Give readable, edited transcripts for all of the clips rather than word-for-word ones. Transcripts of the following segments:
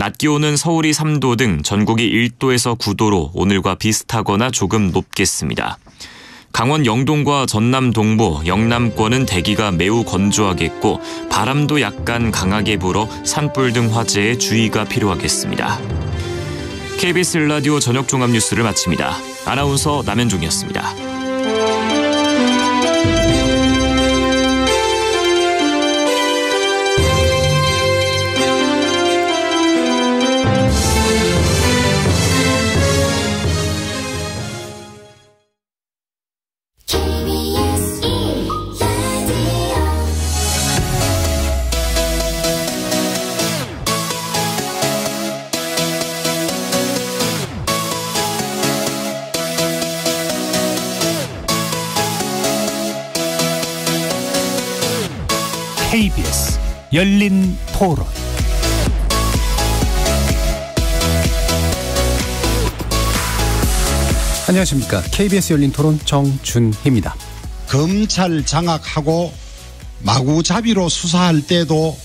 낮 기온은 서울이 3도 등 전국이 1도에서 9도로 오늘과 비슷하거나 조금 높겠습니다. 강원 영동과 전남 동부, 영남권은 대기가 매우 건조하겠고 바람도 약간 강하게 불어 산불 등 화재에 주의가 필요하겠습니다. KBS 라디오 저녁 종합 뉴스를 마칩니다. 아나운서 남현종이었습니다. KBS 열린 토론. 안녕하십니까. KBS 열린 토론 정준희입니다. 검찰 장악하고 마구잡이로 수사할 때도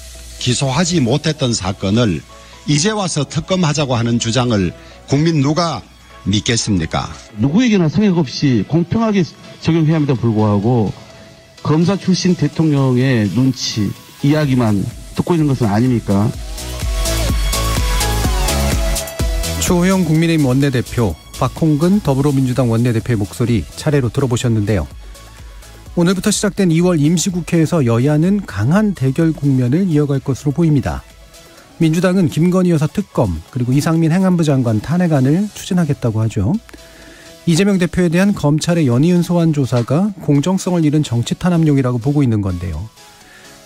기소하지 못했던 사건을 이제 와서 특검하자고 하는 주장을 국민 누가 믿겠습니까? 누구에게나 성역 없이 공평하게 적용해야 합니다 불구하고 검사 출신 대통령의 눈치, 이야기만 듣고 있는 것은 아닙니까? 주호영 국민의힘 원내대표, 박홍근 더불어민주당 원내대표의 목소리 차례로 들어보셨는데요. 오늘부터 시작된 2월 임시국회에서 여야는 강한 대결 국면을 이어갈 것으로 보입니다. 민주당은 김건희 여사 특검 그리고 이상민 행안부 장관 탄핵안을 추진하겠다고 하죠. 이재명 대표에 대한 검찰의 연이은 소환 조사가 공정성을 잃은 정치 탄압용이라고 보고 있는 건데요.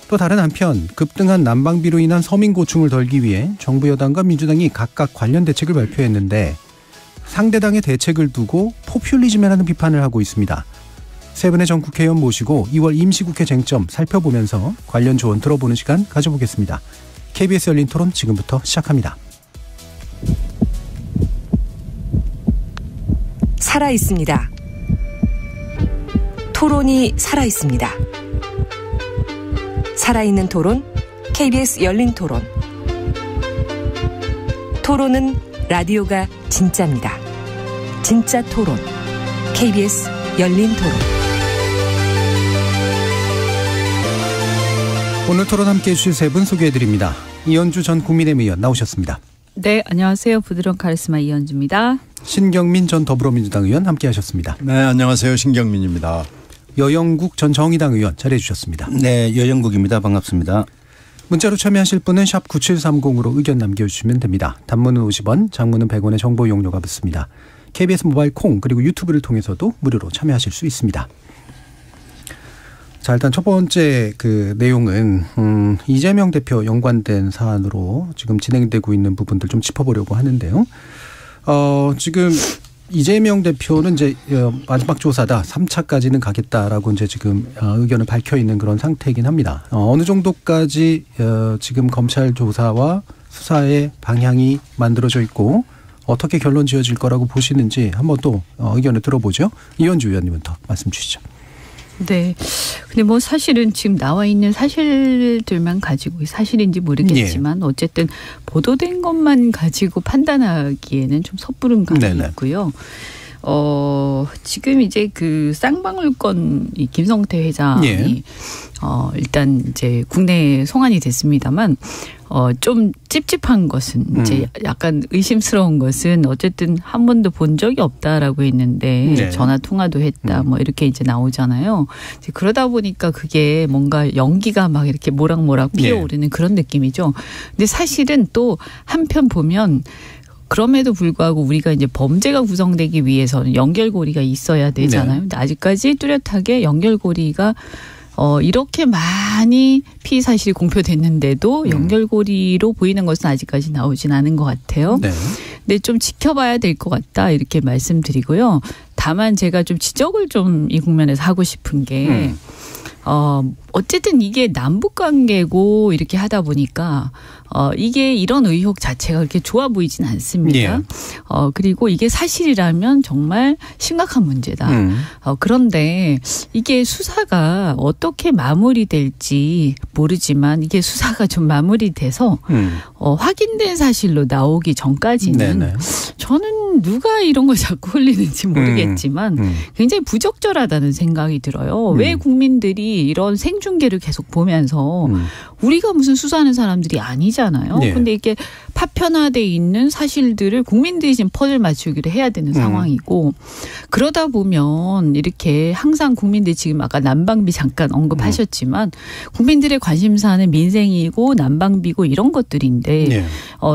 또 다른 한편 급등한 난방비로 인한 서민 고충을 덜기 위해 정부 여당과 민주당이 각각 관련 대책을 발표했는데 상대당의 대책을 두고 포퓰리즘이라는 비판을 하고 있습니다. 세 분의 전 국회의원 모시고 2월 임시국회 쟁점 살펴보면서 관련 조언 들어보는 시간 가져보겠습니다. KBS 열린 토론 지금부터 시작합니다. 살아있습니다. 토론이 살아있습니다. 살아있는 토론, KBS 열린 토론. 토론은 라디오가 진짜입니다. 진짜 토론, KBS 열린 토론. 오늘 토론 함께해 주실 세 분 소개해드립니다. 이현주 전 국민의힘 의원 나오셨습니다. 네, 안녕하세요. 부드러운 카리스마 이현주입니다. 신경민 전 더불어민주당 의원 함께하셨습니다. 네, 안녕하세요. 신경민입니다. 여영국 전 정의당 의원 자리해 주셨습니다. 네, 여영국입니다. 반갑습니다. 문자로 참여하실 분은 샵 9730으로 의견 남겨주시면 됩니다. 단문은 50원, 장문은 100원의 정보 용료가 붙습니다. KBS 모바일 콩 그리고 유튜브를 통해서도 무료로 참여하실 수 있습니다. 자, 일단 첫 번째 그 내용은 이재명 대표 연관된 사안으로 지금 진행되고 있는 부분들 좀 짚어보려고 하는데요. 지금 이재명 대표는 이제 마지막 조사다 3차까지는 가겠다라고 이제 지금 의견을 밝혀 있는 그런 상태이긴 합니다. 어느 정도까지 지금 검찰 조사와 수사의 방향이 만들어져 있고 어떻게 결론 지어질 거라고 보시는지 한번 또 의견을 들어보죠. 이현주 의원님부터 말씀 주시죠. 네. 근데 뭐 사실은 지금 나와 있는 사실들만 가지고 사실인지 모르겠지만 어쨌든 보도된 것만 가지고 판단하기에는 좀 섣부른 감이 있고요. 지금 이제 그 쌍방울권 이 김성태 회장이 일단 이제 국내에 송환이 됐습니다만 좀 찝찝한 것은 이제 약간 의심스러운 것은 어쨌든 한 번도 본 적이 없다라고 했는데 전화 통화도 했다 뭐 이렇게 이제 나오잖아요. 이제 그러다 보니까 그게 뭔가 연기가 막 이렇게 모락모락 피어오르는 그런 느낌이죠. 근데 사실은 또 한편 보면 그럼에도 불구하고 우리가 이제 범죄가 구성되기 위해서는 연결고리가 있어야 되잖아요. 근데 아직까지 뚜렷하게 연결고리가 이렇게 많이 피의 사실이 공표됐는데도 연결고리로 보이는 것은 아직까지 나오진 않은 것 같아요. 근데 좀 지켜봐야 될 것 같다 이렇게 말씀드리고요. 다만 제가 좀 지적을 좀 이 국면에서 하고 싶은 게 어쨌든 이게 남북 관계고 이렇게 하다 보니까 이게 이런 의혹 자체가 그렇게 좋아 보이진 않습니다. 예. 그리고 이게 사실이라면 정말 심각한 문제다. 그런데 이게 수사가 어떻게 마무리될지 모르지만 이게 수사가 좀 마무리돼서 확인된 사실로 나오기 전까지는 네네. 저는 누가 이런 걸 자꾸 흘리는지 모르겠지만 굉장히 부적절하다는 생각이 들어요. 왜 국민들이 이런 생중계를 계속 보면서 우리가 무슨 수사하는 사람들이 아니잖아요. 네. 근데 이렇게 파편화돼 있는 사실들을 국민들이 지금 퍼즐 맞추기를 해야 되는 상황이고 그러다 보면 이렇게 항상 국민들이 지금 아까 난방비 잠깐 언급하셨지만 국민들의 관심사는 민생이고 난방비고 이런 것들인데 네.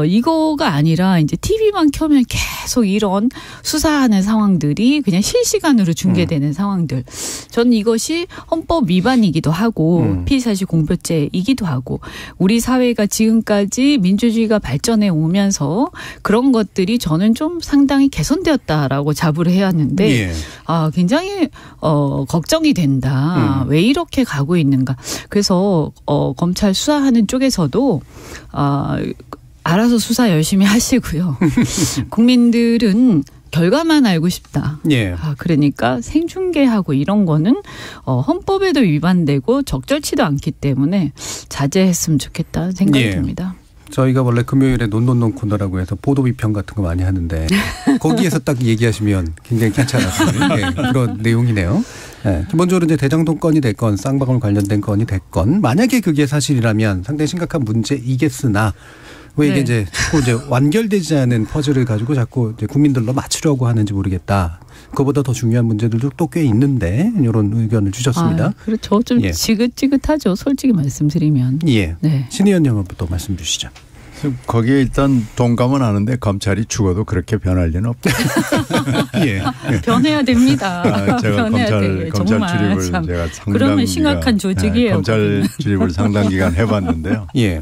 이거가 아니라 이제 TV만 켜면 계속 이런 수사하는 상황들이 그냥 실시간으로 중계되는 상황들. 저는 이것이 헌법 위반이기도 하고 피의사실 공표죄이기도 하고 우리 사회가 지금까지 민주주의가 발전해 오면서 그런 것들이 저는 좀 상당히 개선되었다라고 자부를 해야 하는데 예. 굉장히 걱정이 된다. 왜 이렇게 가고 있는가. 그래서 검찰 수사하는 쪽에서도 알아서 수사 열심히 하시고요. 국민들은 결과만 알고 싶다. 예. 그러니까 생중계하고 이런 거는 헌법에도 위반되고 적절치도 않기 때문에 자제했으면 좋겠다는 생각이 듭니다. 저희가 원래 금요일에 논논논 코너라고 해서 보도 비평 같은 거 많이 하는데 거기에서 딱 얘기하시면 굉장히 괜찮았어요. 예, 그런 내용이네요. 예, 기본적으로 이제 대장동 건이 됐건 쌍방울 관련된 건이 됐건 만약에 그게 사실이라면 상당히 심각한 문제이겠으나 왜 이게 이제 자꾸 이제 완결되지 않은 퍼즐을 가지고 자꾸 이제 국민들로 맞추려고 하는지 모르겠다. 그보다 더 중요한 문제들도 또 꽤 있는데 이런 의견을 주셨습니다. 그렇죠. 좀 지긋지긋하죠. 솔직히 말씀드리면. 예. 네. 신 의원님부터 말씀 주시죠. 거기에 일단 동감은 하는데 검찰이 죽어도 그렇게 변할 리는 없다. 예. 변해야 됩니다. 제가 변해야 검찰 출입을 참. 제가 상당 그러면 심각한 조직이에요. 검찰 출입을 상당 기간 해봤는데요. 예.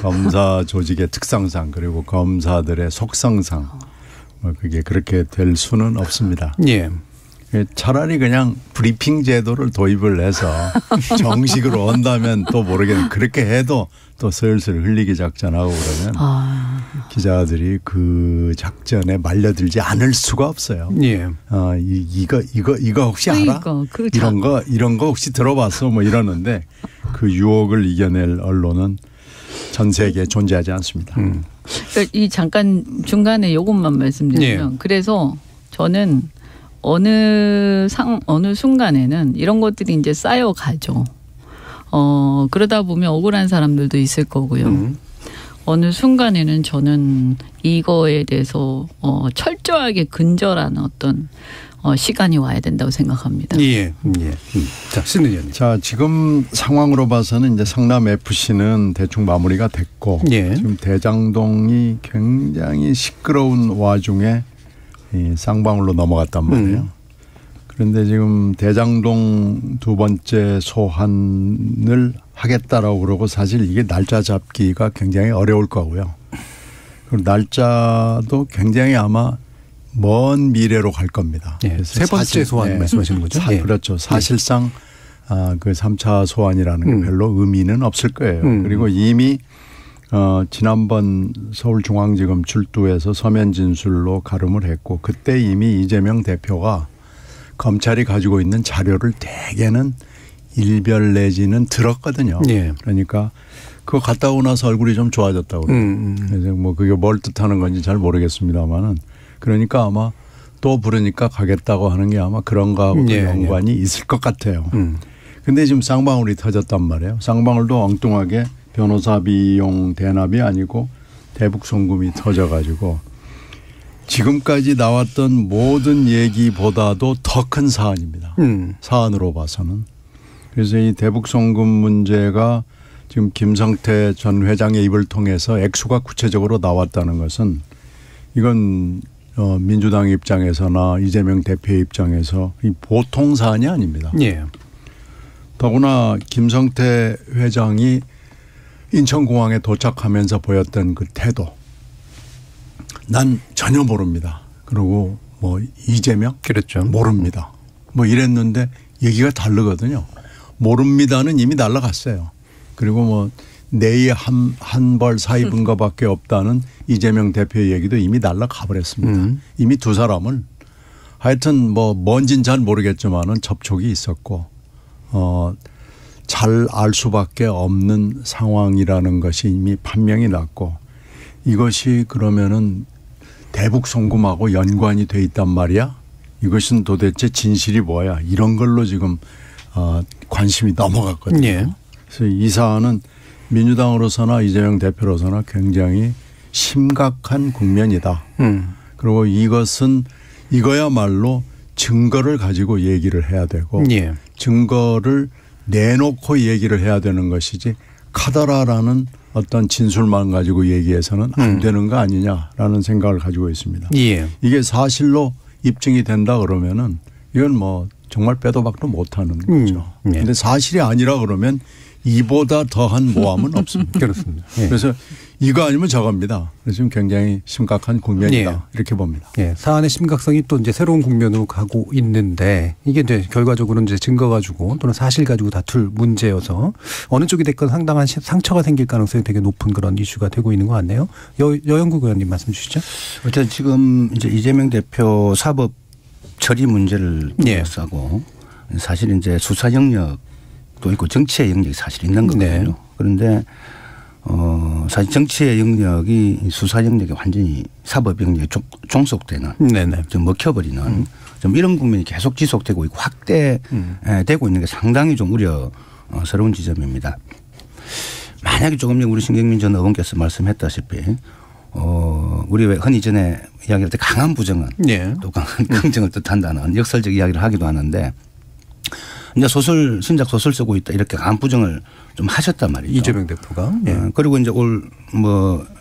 검사 조직의 특성상 그리고 검사들의 속성상 그게 그렇게 될 수는 없습니다. 예. 차라리 그냥 브리핑 제도를 도입을 해서 정식으로 온다면 또 모르겠는데 그렇게 해도 또 슬슬 흘리기 작전하고 그러면 기자들이 그 작전에 말려들지 않을 수가 없어요. 예. 이거 혹시 알아? 이런 거 혹시 들어봤어? 뭐 이러는데 그 유혹을 이겨낼 언론은 전 세계에 존재하지 않습니다. 그러니까 이 잠깐 중간에 이것만 말씀드리면 그래서 저는 어느 순간에는 이런 것들이 이제 쌓여가죠. 그러다 보면 억울한 사람들도 있을 거고요. 어느 순간에는 저는 이거에 대해서 철저하게 근절하는 어떤 시간이 와야 된다고 생각합니다. 예. 자, 신 의원님. 자, 지금 상황으로 봐서는 이제 성남 FC는 대충 마무리가 됐고 지금 대장동이 굉장히 시끄러운 와중에 쌍방울로 넘어갔단 말이에요. 그런데 지금 대장동 두 번째 소환을 하겠다라고 그러고 사실 이게 날짜 잡기가 굉장히 어려울 거고요. 그리고 날짜도 굉장히 아마 먼 미래로 갈 겁니다. 세 번째 소환 말씀하시는 거죠? 그렇죠. 사실상 그 3차 소환이라는 게 별로 의미는 없을 거예요. 그리고 이미 지난번 서울중앙지검 출두해서 서면 진술로 가름을 했고 그때 이미 이재명 대표가 검찰이 가지고 있는 자료를 대개는 일별 내지는 들었거든요. 그러니까 그거 갔다 오고 나서 얼굴이 좀 좋아졌다고 그래요. 그래서 뭐 그게 뭘 뜻하는 건지 잘 모르겠습니다만은 그러니까 아마 또 부르니까 가겠다고 하는 게 아마 그런 거하고 연관이 있을 것 같아요. 근데 지금 쌍방울이 터졌단 말이에요. 쌍방울도 엉뚱하게 변호사 비용 대납이 아니고 대북 송금이 터져가지고 지금까지 나왔던 모든 얘기보다도 더 큰 사안입니다. 사안으로 봐서는. 그래서 이 대북 송금 문제가 지금 김성태 전 회장의 입을 통해서 액수가 구체적으로 나왔다는 것은 이건 민주당 입장에서나 이재명 대표의 입장에서 이 보통 사안이 아닙니다. 더구나 김성태 회장이 인천공항에 도착하면서 보였던 그 태도. 난 전혀 모릅니다. 그리고 뭐 이재명? 그렇죠. 모릅니다. 뭐 이랬는데 얘기가 다르거든요. 모릅니다는 이미 날아갔어요. 그리고 뭐 내에 한 벌 사입은 것밖에 없다는 이재명 대표의 얘기도 이미 날아가 버렸습니다. 이미 두 사람은 하여튼 뭐 뭔진 잘 모르겠지만은 접촉이 있었고 잘 알 수밖에 없는 상황이라는 것이 이미 판명이 났고 이것이 그러면은 대북 송금하고 연관이 돼 있단 말이야. 이것은 도대체 진실이 뭐야. 이런 걸로 지금 관심이 넘어갔거든요. 예. 그래서 이 사안은 민주당으로서나 이재명 대표로서나 굉장히 심각한 국면이다. 그리고 이것은 이거야말로 증거를 가지고 얘기를 해야 되고 예. 증거를 내놓고 얘기를 해야 되는 것이지 카더라라는 어떤 진술만 가지고 얘기해서는 안 되는 거 아니냐라는 생각을 가지고 있습니다. 예. 이게 사실로 입증이 된다 그러면은 이건 뭐 정말 빼도 박도 못하는 거죠. 그런데 사실이 아니라 그러면 이보다 더한 모함은 없습니다. 그렇습니다. 예. 그래서 이거 아니면 저겁니다. 그래서 지금 굉장히 심각한 국면이다. 예. 이렇게 봅니다. 예. 사안의 심각성이 또 이제 새로운 국면으로 가고 있는데 이게 이제 결과적으로는 이제 증거 가지고 또는 사실 가지고 다툴 문제여서 어느 쪽이 됐건 상당한 상처가 생길 가능성이 되게 높은 그런 이슈가 되고 있는 것 같네요. 여영국 의원님 말씀 주시죠. 일단 지금 이제 이재명 대표 사법 처리 문제를 둘러싸고 사실 이제 수사 영역도 있고 정치의 영역이 사실 있는 거거든요. 네. 그런데 사실 정치의 영역이 수사 영역에 완전히 사법 영역에 종속되는 좀 먹혀버리는 좀 이런 국면이 계속 지속되고 있고 확대되고 있는 게 상당히 좀 우려스러운 지점입니다. 만약에 조금 전에 우리 신경민 전 의원께서 말씀했다시피 우리 왜 흔히 전에 이야기할 때 강한 부정은 또 강한 긍정을 뜻한다는 역설적 이야기를 하기도 하는데 이제 신작 소설 쓰고 있다 이렇게 강한 부정을 좀 하셨단 말이죠. 이재명 대표가. 그리고 이제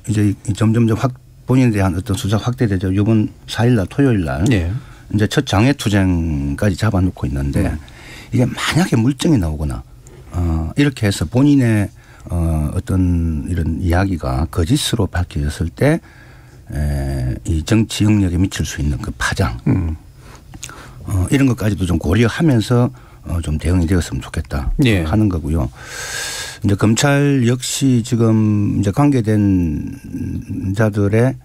이제 점점점 본인에 대한 어떤 수사 확대되죠. 이번 4일날 토요일날 이제 첫 장외 투쟁까지 잡아놓고 있는데 이게 만약에 물증이 나오거나 이렇게 해서 본인의 어떤 이런 이야기가 거짓으로 밝혀졌을 때 이 정치 영역에 미칠 수 있는 그 파장 이런 것까지도 좀 고려하면서 좀 대응이 되었으면 좋겠다 하는 거고요. 이제 검찰 역시 지금 이제 관계된 자들의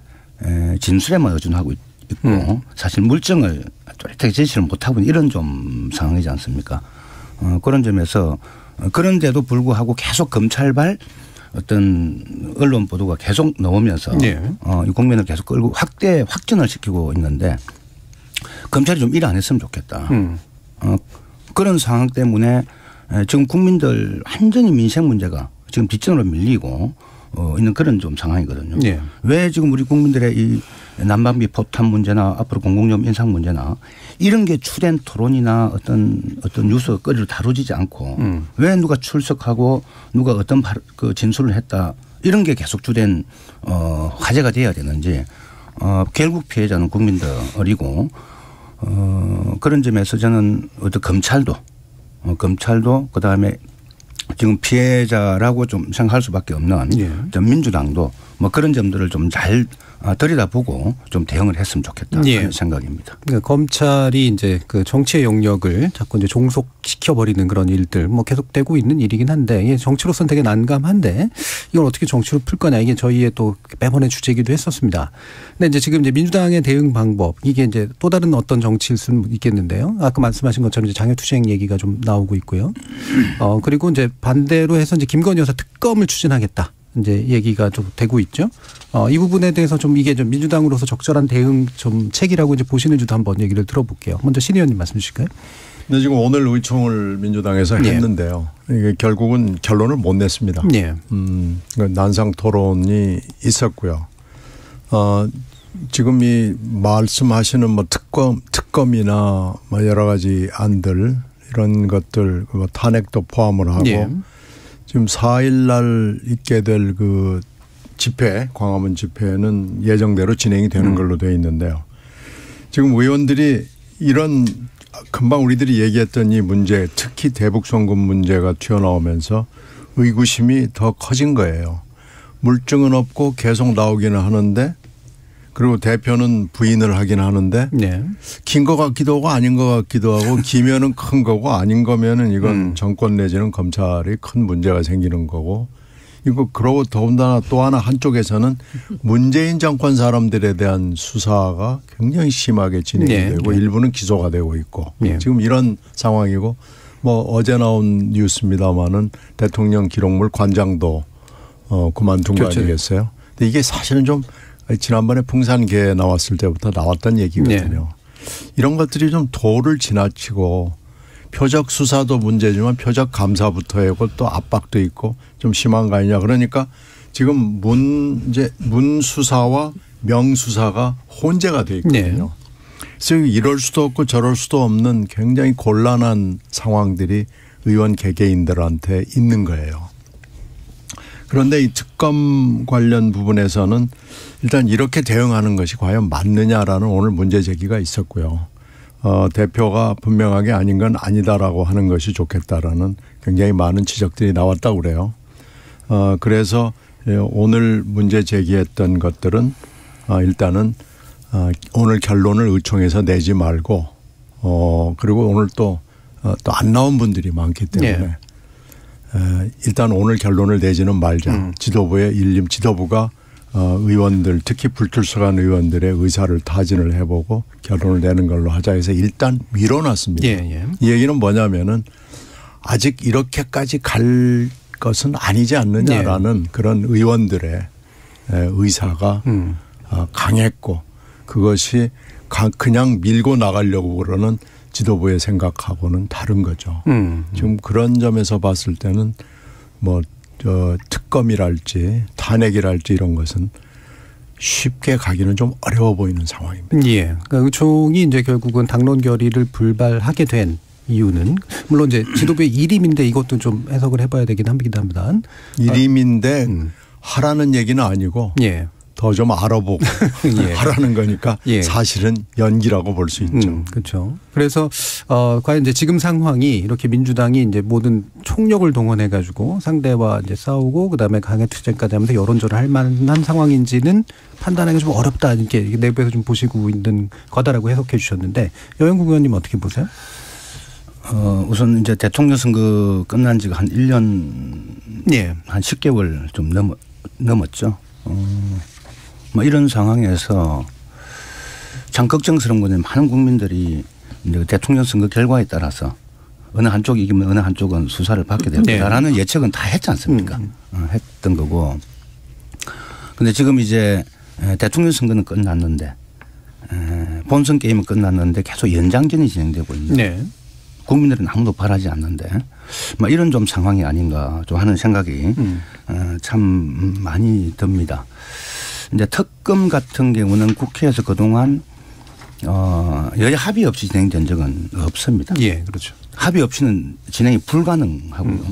진술에만 의존하고 있고 사실 물증을 뚜렷하게 제시를 못하고 있는 이런 좀 상황이지 않습니까? 그런 점에서 그런데도 불구하고 계속 검찰발 어떤 언론 보도가 계속 나오면서 이 국면을 계속 끌고 확전을 시키고 있는데 검찰이 좀 일 안 했으면 좋겠다. 그런 상황 때문에 지금 국민들 완전히 민생 문제가 지금 뒷전으로 밀리고 있는 그런 좀 상황이거든요. 왜 지금 우리 국민들의 이 난방비 포탄 문제나 앞으로 공공요금 인상 문제나 이런 게 주된 토론이나 어떤 뉴스 거리로 다루지지 않고 왜 누가 출석하고 누가 어떤 그 진술을 했다 이런 게 계속 주된 화제가 돼야 되는지 결국 피해자는 국민들이고 그런 점에서 저는 어떤 검찰도 그다음에 지금 피해자라고 좀 생각할 수밖에 없는 민주당도 뭐 그런 점들을 좀 잘 들여다보고 좀 대응을 했으면 좋겠다 하는 생각입니다. 그러니까 검찰이 이제 그 정치의 영역을 자꾸 이제 종속시켜 버리는 그런 일들 뭐 계속되고 있는 일이긴 한데 이게 정치로서는 되게 난감한데 이걸 어떻게 정치로 풀 거냐 이게 저희의 또 매번의 주제이기도 했었습니다. 근데 이제 지금 이제 민주당의 대응 방법 이게 이제 또 다른 어떤 정치일 수는 있겠는데요. 아까 말씀하신 것처럼 이제 장외투쟁 얘기가 좀 나오고 있고요. 그리고 이제 반대로 해서 이제 김건희 여사 특검을 추진하겠다. 이제 얘기가 좀 되고 있죠. 이 부분에 대해서 좀 이게 좀 민주당으로서 적절한 대응 좀 책이라고 이제 보시는지도 한번 얘기를 들어볼게요. 먼저 신 의원님 말씀 주실까요? 네, 지금 오늘 의총을 민주당에서 했는데요. 이게 결국은 결론을 못 냈습니다. 난상 토론이 있었고요. 지금 이 말씀하시는 뭐 특검이나 뭐 여러 가지 안들 이런 것들 탄핵도 포함을 하고 지금 4일 날 있게 될 그 집회, 광화문 집회는 예정대로 진행이 되는 걸로 되어 있는데요. 지금 의원들이 이런 금방 우리들이 얘기했던 이 문제, 특히 대북 송금 문제가 튀어나오면서 의구심이 더 커진 거예요. 물증은 없고 계속 나오기는 하는데 그리고 대표는 부인을 하긴 하는데 네. 긴 것 같기도 하고 아닌 것 같기도 하고 기면은 큰 거고 아닌 거면은 이건 정권 내지는 검찰이 큰 문제가 생기는 거고 이거 그러고 더군다나 또 하나 한쪽에서는 문재인 정권 사람들에 대한 수사가 굉장히 심하게 진행이 네. 되고 네. 일부는 기소가 되고 있고 네. 지금 이런 상황이고 뭐 어제 나온 뉴스입니다마는 대통령 기록물 관장도 그만둔 거 그렇죠. 아니겠어요? 근데 이게 사실은 좀 지난번에 풍산개 나왔을 때부터 나왔던 얘기거든요. 네. 이런 것들이 좀 도를 지나치고 표적 수사도 문제지만 표적 감사부터 하고 또 압박도 있고 좀 심한 거 아니냐. 그러니까 지금 문 수사와 명 수사가 혼재가 돼 있거든요. 네. 그래서 이럴 수도 없고 저럴 수도 없는 굉장히 곤란한 상황들이 의원 개개인들한테 있는 거예요. 그런데 이 특검 관련 부분에서는 일단 이렇게 대응하는 것이 과연 맞느냐라는 오늘 문제 제기가 있었고요. 대표가 분명하게 아닌 건 아니다라고 하는 것이 좋겠다라는 굉장히 많은 지적들이 나왔다고 그래요. 그래서 오늘 문제 제기했던 것들은 일단은 오늘 결론을 의총에서 내지 말고 그리고 오늘 또 안 나온 분들이 많기 때문에 네. 일단 오늘 결론을 내지는 말자. 지도부의 지도부가 의원들 특히 불출석한 의원들의 의사를 타진을 해보고 결론을 내는 걸로 하자 해서 일단 밀어놨습니다. 예, 예. 이 얘기는 뭐냐면은 아직 이렇게까지 갈 것은 아니지 않느냐라는 예. 그런 의원들의 의사가 강했고 그것이 그냥 밀고 나가려고 그러는 지도부의 생각하고는 다른 거죠. 지금 그런 점에서 봤을 때는 뭐 특검이랄지 탄핵이랄지 이런 것은 쉽게 가기는 좀 어려워 보이는 상황입니다. 예. 그러니까 의총이 이제 결국은 당론 결의를 불발하게 된 이유는 물론 이제 지도부의 일임인데 이것도 좀 해석을 해봐야 되긴 합니다. 일임인데 하라는 얘기는 아니고 예. 더 좀 알아보고 예. 하라는 거니까 예. 사실은 연기라고 볼 수 있죠. 그렇죠. 그래서 과연 이제 지금 상황이 이렇게 민주당이 이제 모든 총력을 동원해 가지고 상대와 이제 싸우고 그다음에 강행 투쟁까지 하면서 여론전을 할 만한 상황인지는 판단하기가 좀 어렵다 이렇게 내부에서 좀 보시고 있는 거다라고 해석해 주셨는데 여영국 의원님 어떻게 보세요? 우선 이제 대통령 선거 끝난 지가 한 1년 예. 한 10개월 좀 넘었죠. 뭐 이런 상황에서 참 걱정스러운 거는 많은 국민들이 이제 대통령 선거 결과에 따라서 어느 한쪽이 이기면 어느 한쪽은 수사를 받게 될 거다라는 네. 예측은 다 했지 않습니까? 했던 거고. 그런데 지금 이제 대통령 선거는 끝났는데 본선 게임은 끝났는데 계속 연장전이 진행되고 있는. 네. 국민들은 아무도 바라지 않는데 뭐 이런 좀 상황이 아닌가 좀 하는 생각이 참 많이 듭니다. 이제 특검 같은 경우는 국회에서 그동안 여야 합의 없이 진행된 적은 없습니다. 예, 그렇죠. 합의 없이는 진행이 불가능하고요.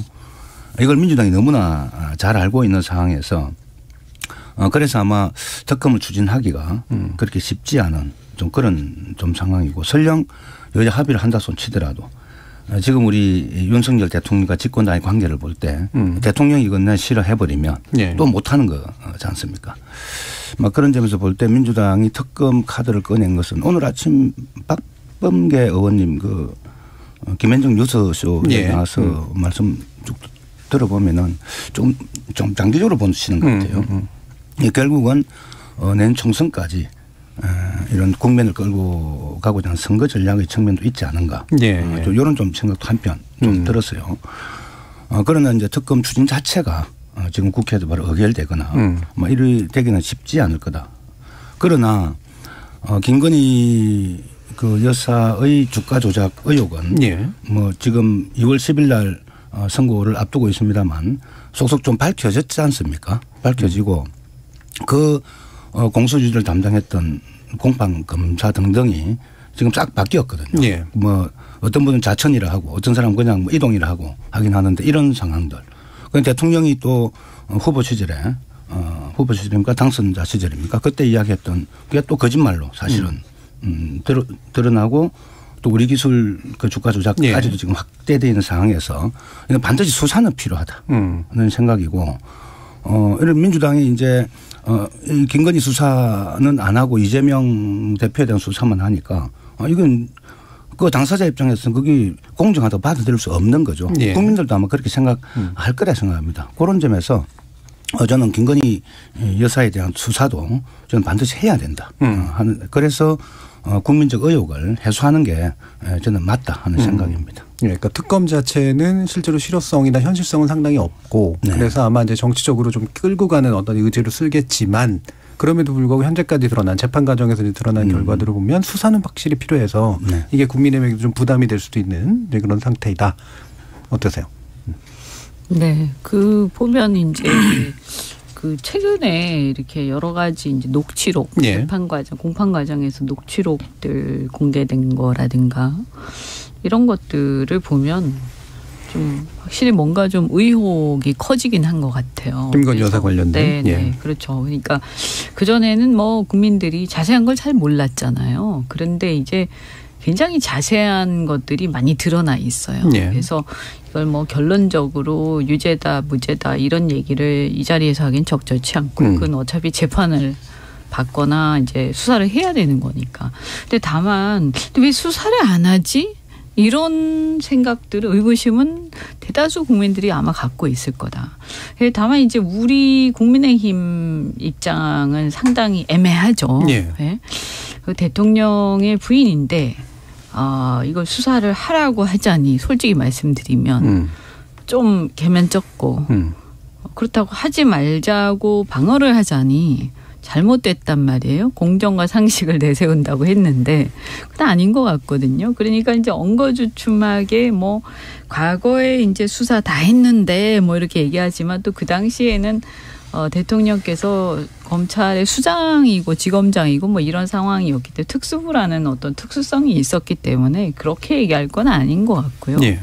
이걸 민주당이 너무나 잘 알고 있는 상황에서 그래서 아마 특검을 추진하기가 그렇게 쉽지 않은 좀 그런 좀 상황이고 설령 여야 합의를 한다 손 치더라도 지금 우리 윤석열 대통령과 집권당의 관계를 볼 때 대통령이 이건 싫어해버리면 네. 또 못하는 거지 않습니까? 막 그런 점에서 볼 때 민주당이 특검 카드를 꺼낸 것은 오늘 아침 박범계 의원님 그 김현정 뉴스쇼에 네. 나와서 말씀 쭉 들어보면은 좀 장기적으로 보시는 것 같아요. 결국은 내년 총선까지 이런 국면을 끌고 가고자 하는 선거 전략의 측면도 있지 않은가. 네. 이런 좀 생각도 한편 좀 들었어요. 그러나 이제 특검 추진 자체가 지금 국회에도 바로 의결되거나 뭐 이리 되기는 쉽지 않을 거다. 그러나 김건희 그 여사의 주가 조작 의혹은 네. 뭐 지금 2월 10일 날 선고를 앞두고 있습니다만 속속 좀 밝혀졌지 않습니까? 밝혀지고 그 공소유지를 담당했던 공판검사 등등이 지금 싹 바뀌었거든요. 예. 뭐 어떤 분은 자천이라 하고 어떤 사람은 그냥 뭐 이동이라 하고 하긴 하는데 이런 상황들. 그런데 대통령이 또 후보 시절입니까 당선자 시절입니까? 그때 이야기했던 그게 또 거짓말로 사실은 드러나고 또 우리 기술 그 주가 조작까지도 예. 지금 확대되어 있는 상황에서 반드시 수사는 필요하다는 생각이고 이런 민주당이 이제 이 김건희 수사는 안 하고 이재명 대표에 대한 수사만 하니까 이건 그 당사자 입장에서는 그게 공정하다고 받아들일 수 없는 거죠. 예. 국민들도 아마 그렇게 생각할 거라 생각합니다. 그런 점에서 저는 김건희 여사에 대한 수사도 저는 반드시 해야 된다. 그래서 국민적 의혹을 해소하는 게 저는 맞다 하는 생각입니다. 그러니까 특검 자체는 실제로 실효성이나 현실성은 상당히 없고 네. 그래서 아마 이제 정치적으로 좀 끌고 가는 어떤 의지를 쓰겠지만 그럼에도 불구하고 현재까지 드러난 재판 과정에서 드러난 결과들을 보면 수사는 확실히 필요해서 네. 이게 국민에게 좀 부담이 될 수도 있는 그런 상태이다. 어떠세요? 네, 그 보면 이제 그 최근에 이렇게 여러 가지 이제 녹취록, 예. 재판 과정, 공판 과정에서 녹취록들 공개된 거라든가 이런 것들을 보면 좀 확실히 뭔가 좀 의혹이 커지긴 한 것 같아요. 김건희 여사 관련된. 네, 예. 그렇죠. 그러니까 그 전에는 뭐 국민들이 자세한 걸 잘 몰랐잖아요. 그런데 이제 굉장히 자세한 것들이 많이 드러나 있어요. 예. 그래서 이걸 뭐 결론적으로 유죄다 무죄다 이런 얘기를 이 자리에서 하긴 적절치 않고 그건 어차피 재판을 받거나 이제 수사를 해야 되는 거니까. 근데 다만 왜 수사를 안 하지? 이런 생각들을 의구심은 대다수 국민들이 아마 갖고 있을 거다. 다만 이제 우리 국민의힘 입장은 상당히 애매하죠. 예. 네. 그 대통령의 부인인데 이걸 수사를 하라고 하자니 솔직히 말씀드리면 좀 개면쩍고 그렇다고 하지 말자고 방어를 하자니 잘못됐단 말이에요. 공정과 상식을 내세운다고 했는데 그건 아닌 것 같거든요. 그러니까 이제 엉거주춤하게 뭐 과거에 이제 수사 다 했는데 뭐 이렇게 얘기하지만 또 그 당시에는 대통령께서 검찰의 수장이고 지검장이고 뭐 이런 상황이었기 때문에 특수부라는 어떤 특수성이 있었기 때문에 그렇게 얘기할 건 아닌 것 같고요. 예.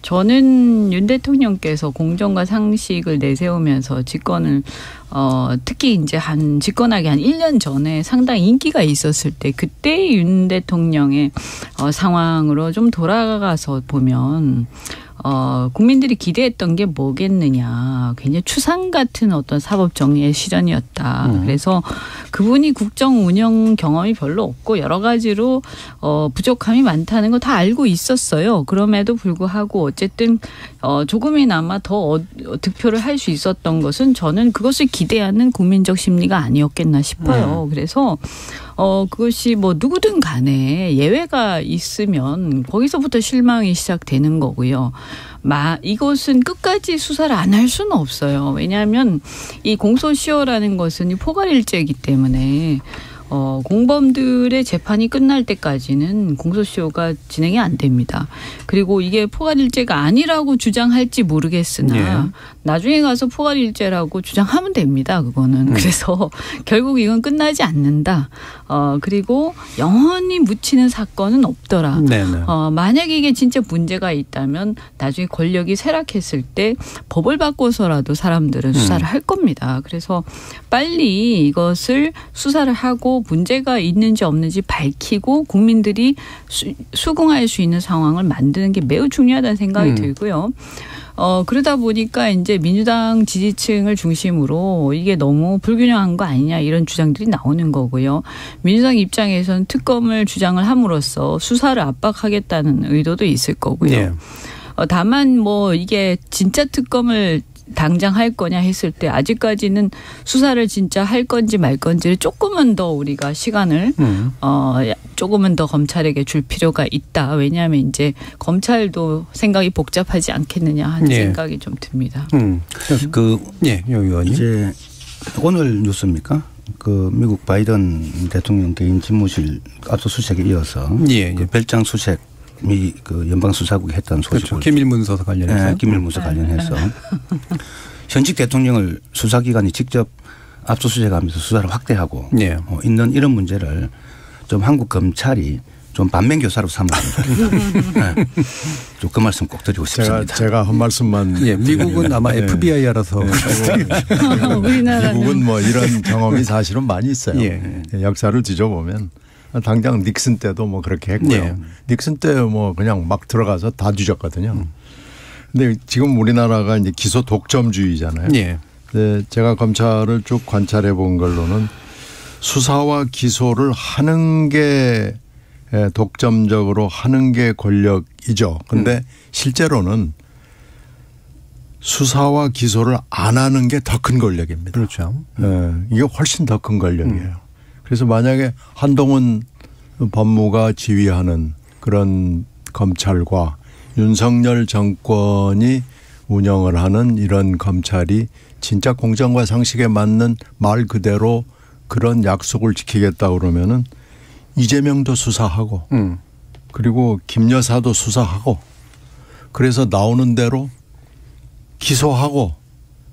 저는 윤 대통령께서 공정과 상식을 내세우면서 집권을 특히 이제 집권하기 한 1년 전에 상당히 인기가 있었을 때 그때 윤 대통령의 상황으로 좀 돌아가서 보면 국민들이 기대했던 게 뭐겠느냐. 굉장히 추상 같은 어떤 사법 정리의 실현이었다. 그래서 그분이 국정 운영 경험이 별로 없고 여러 가지로 부족함이 많다는 거 다 알고 있었어요. 그럼에도 불구하고 어쨌든 조금이나마 더 득표를 할 수 있었던 것은 저는 그것을 기대하는 국민적 심리가 아니었겠나 싶어요. 그래서 그것이 뭐 누구든 간에 예외가 있으면 거기서부터 실망이 시작되는 거고요. 이것은 끝까지 수사를 안 할 수는 없어요. 왜냐하면 이 공소시효라는 것은 포괄일죄이기 때문에 공범들의 재판이 끝날 때까지는 공소시효가 진행이 안 됩니다. 그리고 이게 포괄일죄가 아니라고 주장할지 모르겠으나 예. 나중에 가서 포괄일죄라고 주장하면 됩니다. 그거는. 그래서 결국 이건 끝나지 않는다. 그리고 영원히 묻히는 사건은 없더라. 만약에 이게 진짜 문제가 있다면 나중에 권력이 쇠락했을 때 법을 바꿔서라도 사람들은 수사를 할 겁니다. 그래서 빨리 이것을 수사를 하고 문제가 있는지 없는지 밝히고 국민들이 수긍할 수 있는 상황을 만드는 게 매우 중요하다는 생각이 들고요. 그러다 보니까 이제 민주당 지지층을 중심으로 이게 너무 불균형한 거 아니냐 이런 주장들이 나오는 거고요. 민주당 입장에서는 특검을 주장을 함으로써 수사를 압박하겠다는 의도도 있을 거고요. 네. 다만 뭐 이게 진짜 특검을 당장 할 거냐 했을 때 아직까지는 수사를 진짜 할 건지 말 건지를 조금은 더 우리가 시간을 조금은 더 검찰에게 줄 필요가 있다. 왜냐하면 이제 검찰도 생각이 복잡하지 않겠느냐 하는 생각이 좀 듭니다. 예, 의원님. 이제 오늘 뉴스입니까? 그 미국 바이든 대통령 개인 집무실 압수수색에 이어서 그 별장 수색 그 연방수사국이 했다는 소식을. 그렇죠. 기밀문서 관련해서. 네, 기밀문서 관련해서. 현직 대통령을 수사기관이 직접 압수수색하면서 수사를 확대하고 있는 이런 문제를 좀 한국 검찰이 좀 반면교사로 삼으면 네. 좀 그 말씀 꼭 드리고 싶습니다. 제가 한 말씀만. 예, 미국은 아마 FBI라서. 미국은 뭐 이런 경험이 사실은 많이 있어요. 역사를 뒤져보면. 당장 닉슨 때도 뭐 그렇게 했고요. 닉슨 때 뭐 그냥 막 들어가서 다 뒤졌거든요. 근데 지금 우리나라가 이제 기소 독점주의잖아요. 네, 제가 검찰을 쭉 관찰해 본 걸로는 수사와 기소를 하는 게 독점적으로 하는 게 권력이죠. 그런데 실제로는 수사와 기소를 안 하는 게 더 큰 권력입니다. 그렇죠. 네, 이게 훨씬 더 큰 권력이에요. 그래서 만약에 한동훈 법무가 지휘하는 그런 검찰과 윤석열 정권이 운영을 하는 이런 검찰이 진짜 공정과 상식에 맞는 말 그대로 그런 약속을 지키겠다 그러면은 이재명도 수사하고 그리고 김 여사도 수사하고 그래서 나오는 대로 기소하고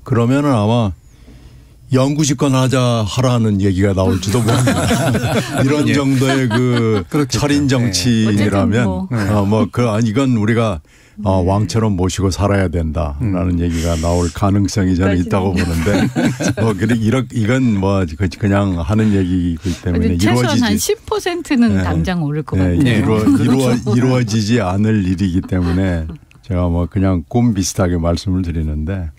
그러면은 아마 영구집권 하라는 얘기가 나올지도 모릅니다. 이런 정도의 그 철인 정치인이라면 이건 우리가 왕처럼 모시고 살아야 된다라는 얘기가 나올 가능성이 저는 있다고 보는데 이건 그냥 하는 얘기이기 때문에 최소한 한 10%는 네. 당장 오를 것 같아요. 이루어지지 않을 일이기 때문에 제가 그냥 꿈 비슷하게 말씀을 드리는데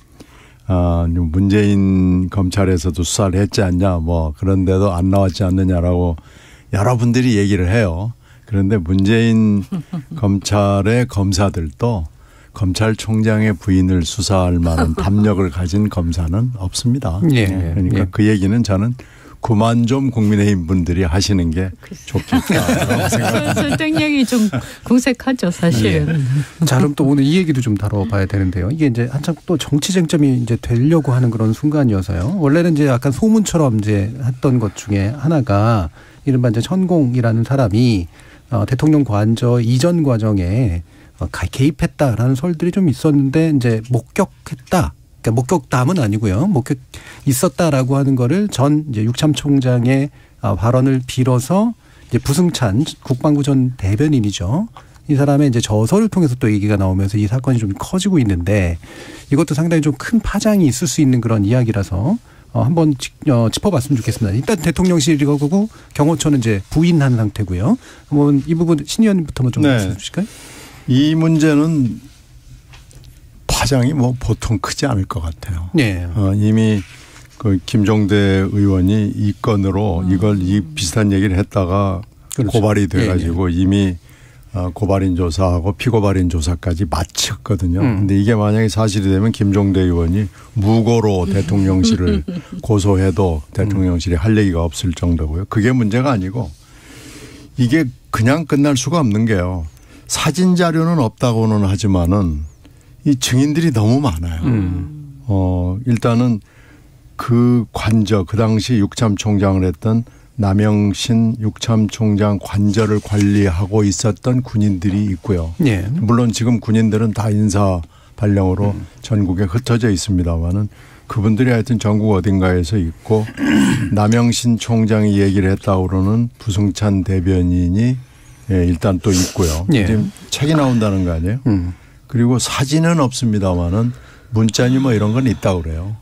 문재인 검찰에서도 수사를 했지 않냐 그런데도 안 나왔지 않느냐라고 여러분들이 얘기를 해요. 그런데 문재인 검찰의 검사들도 검찰총장의 부인을 수사할 만한 담력을 가진 검사는 없습니다. 예. 그러니까 그 얘기는 저는 그만 좀 국민의힘 분들이 하시는 게 좋겠다. 설득력이 좀 궁색하죠, 사실은. 자, 그럼 또 오늘 이 얘기도 좀 다뤄봐야 되는데요. 이게 이제 한참 또 정치 쟁점이 이제 되려고 하는 그런 순간이어서요. 원래는 이제 약간 소문처럼 이제 했던 것 중에 하나가 이른바 이제 천공이라는 사람이 대통령 관저 이전 과정에 개입했다라는 설들이 좀 있었는데 이제 목격했다. 그러니까 목격담은 아니고요. 목격 있었다라고 하는 거를 전 이제 육참 총장의 발언을 빌어서 이제 부승찬 국방부 전 대변인이죠. 이 사람의 이제 저서를 통해서 또 얘기가 나오면서 이 사건이 좀 커지고 있는데 이것도 상당히 좀 큰 파장이 있을 수 있는 그런 이야기라서 한번 짚어봤으면 좋겠습니다. 일단 대통령실이고 경호처는 이제 부인한 상태고요. 한번 이 부분 신 의원님부터 좀 말씀해 주실까요? 이 문제는 파장이 보통 크지 않을 것 같아요. 네. 이미 그 김종대 의원이 이 건으로 이 비슷한 얘기를 했다가 그렇죠. 고발이 돼가지고 이미 고발인 조사하고 피고발인 조사까지 마쳤거든요. 그런데 이게 만약에 사실이 되면 김종대 의원이 무고로 대통령실을 고소해도 대통령실이 할 얘기가 없을 정도고요. 그게 문제가 아니고 이게 그냥 끝날 수가 없는 게요. 사진 자료는 없다고는 하지만은 이 증인들이 너무 많아요. 일단은 그 관저 그 당시 육참 총장을 했던 남영신 육참 총장 관저를 관리하고 있었던 군인들이 있고요. 네. 물론 지금 군인들은 다 인사 발령으로 전국에 흩어져 있습니다만은 그분들이 하여튼 전국 어딘가에서 있고 남영신 총장이 얘기를 했다고 그러는 부승찬 대변인이 일단 또 있고요. 네. 지금 책이 나온다는 거 아니에요? 그리고 사진은 없습니다만은 문자니 이런 건 있다고 그래요.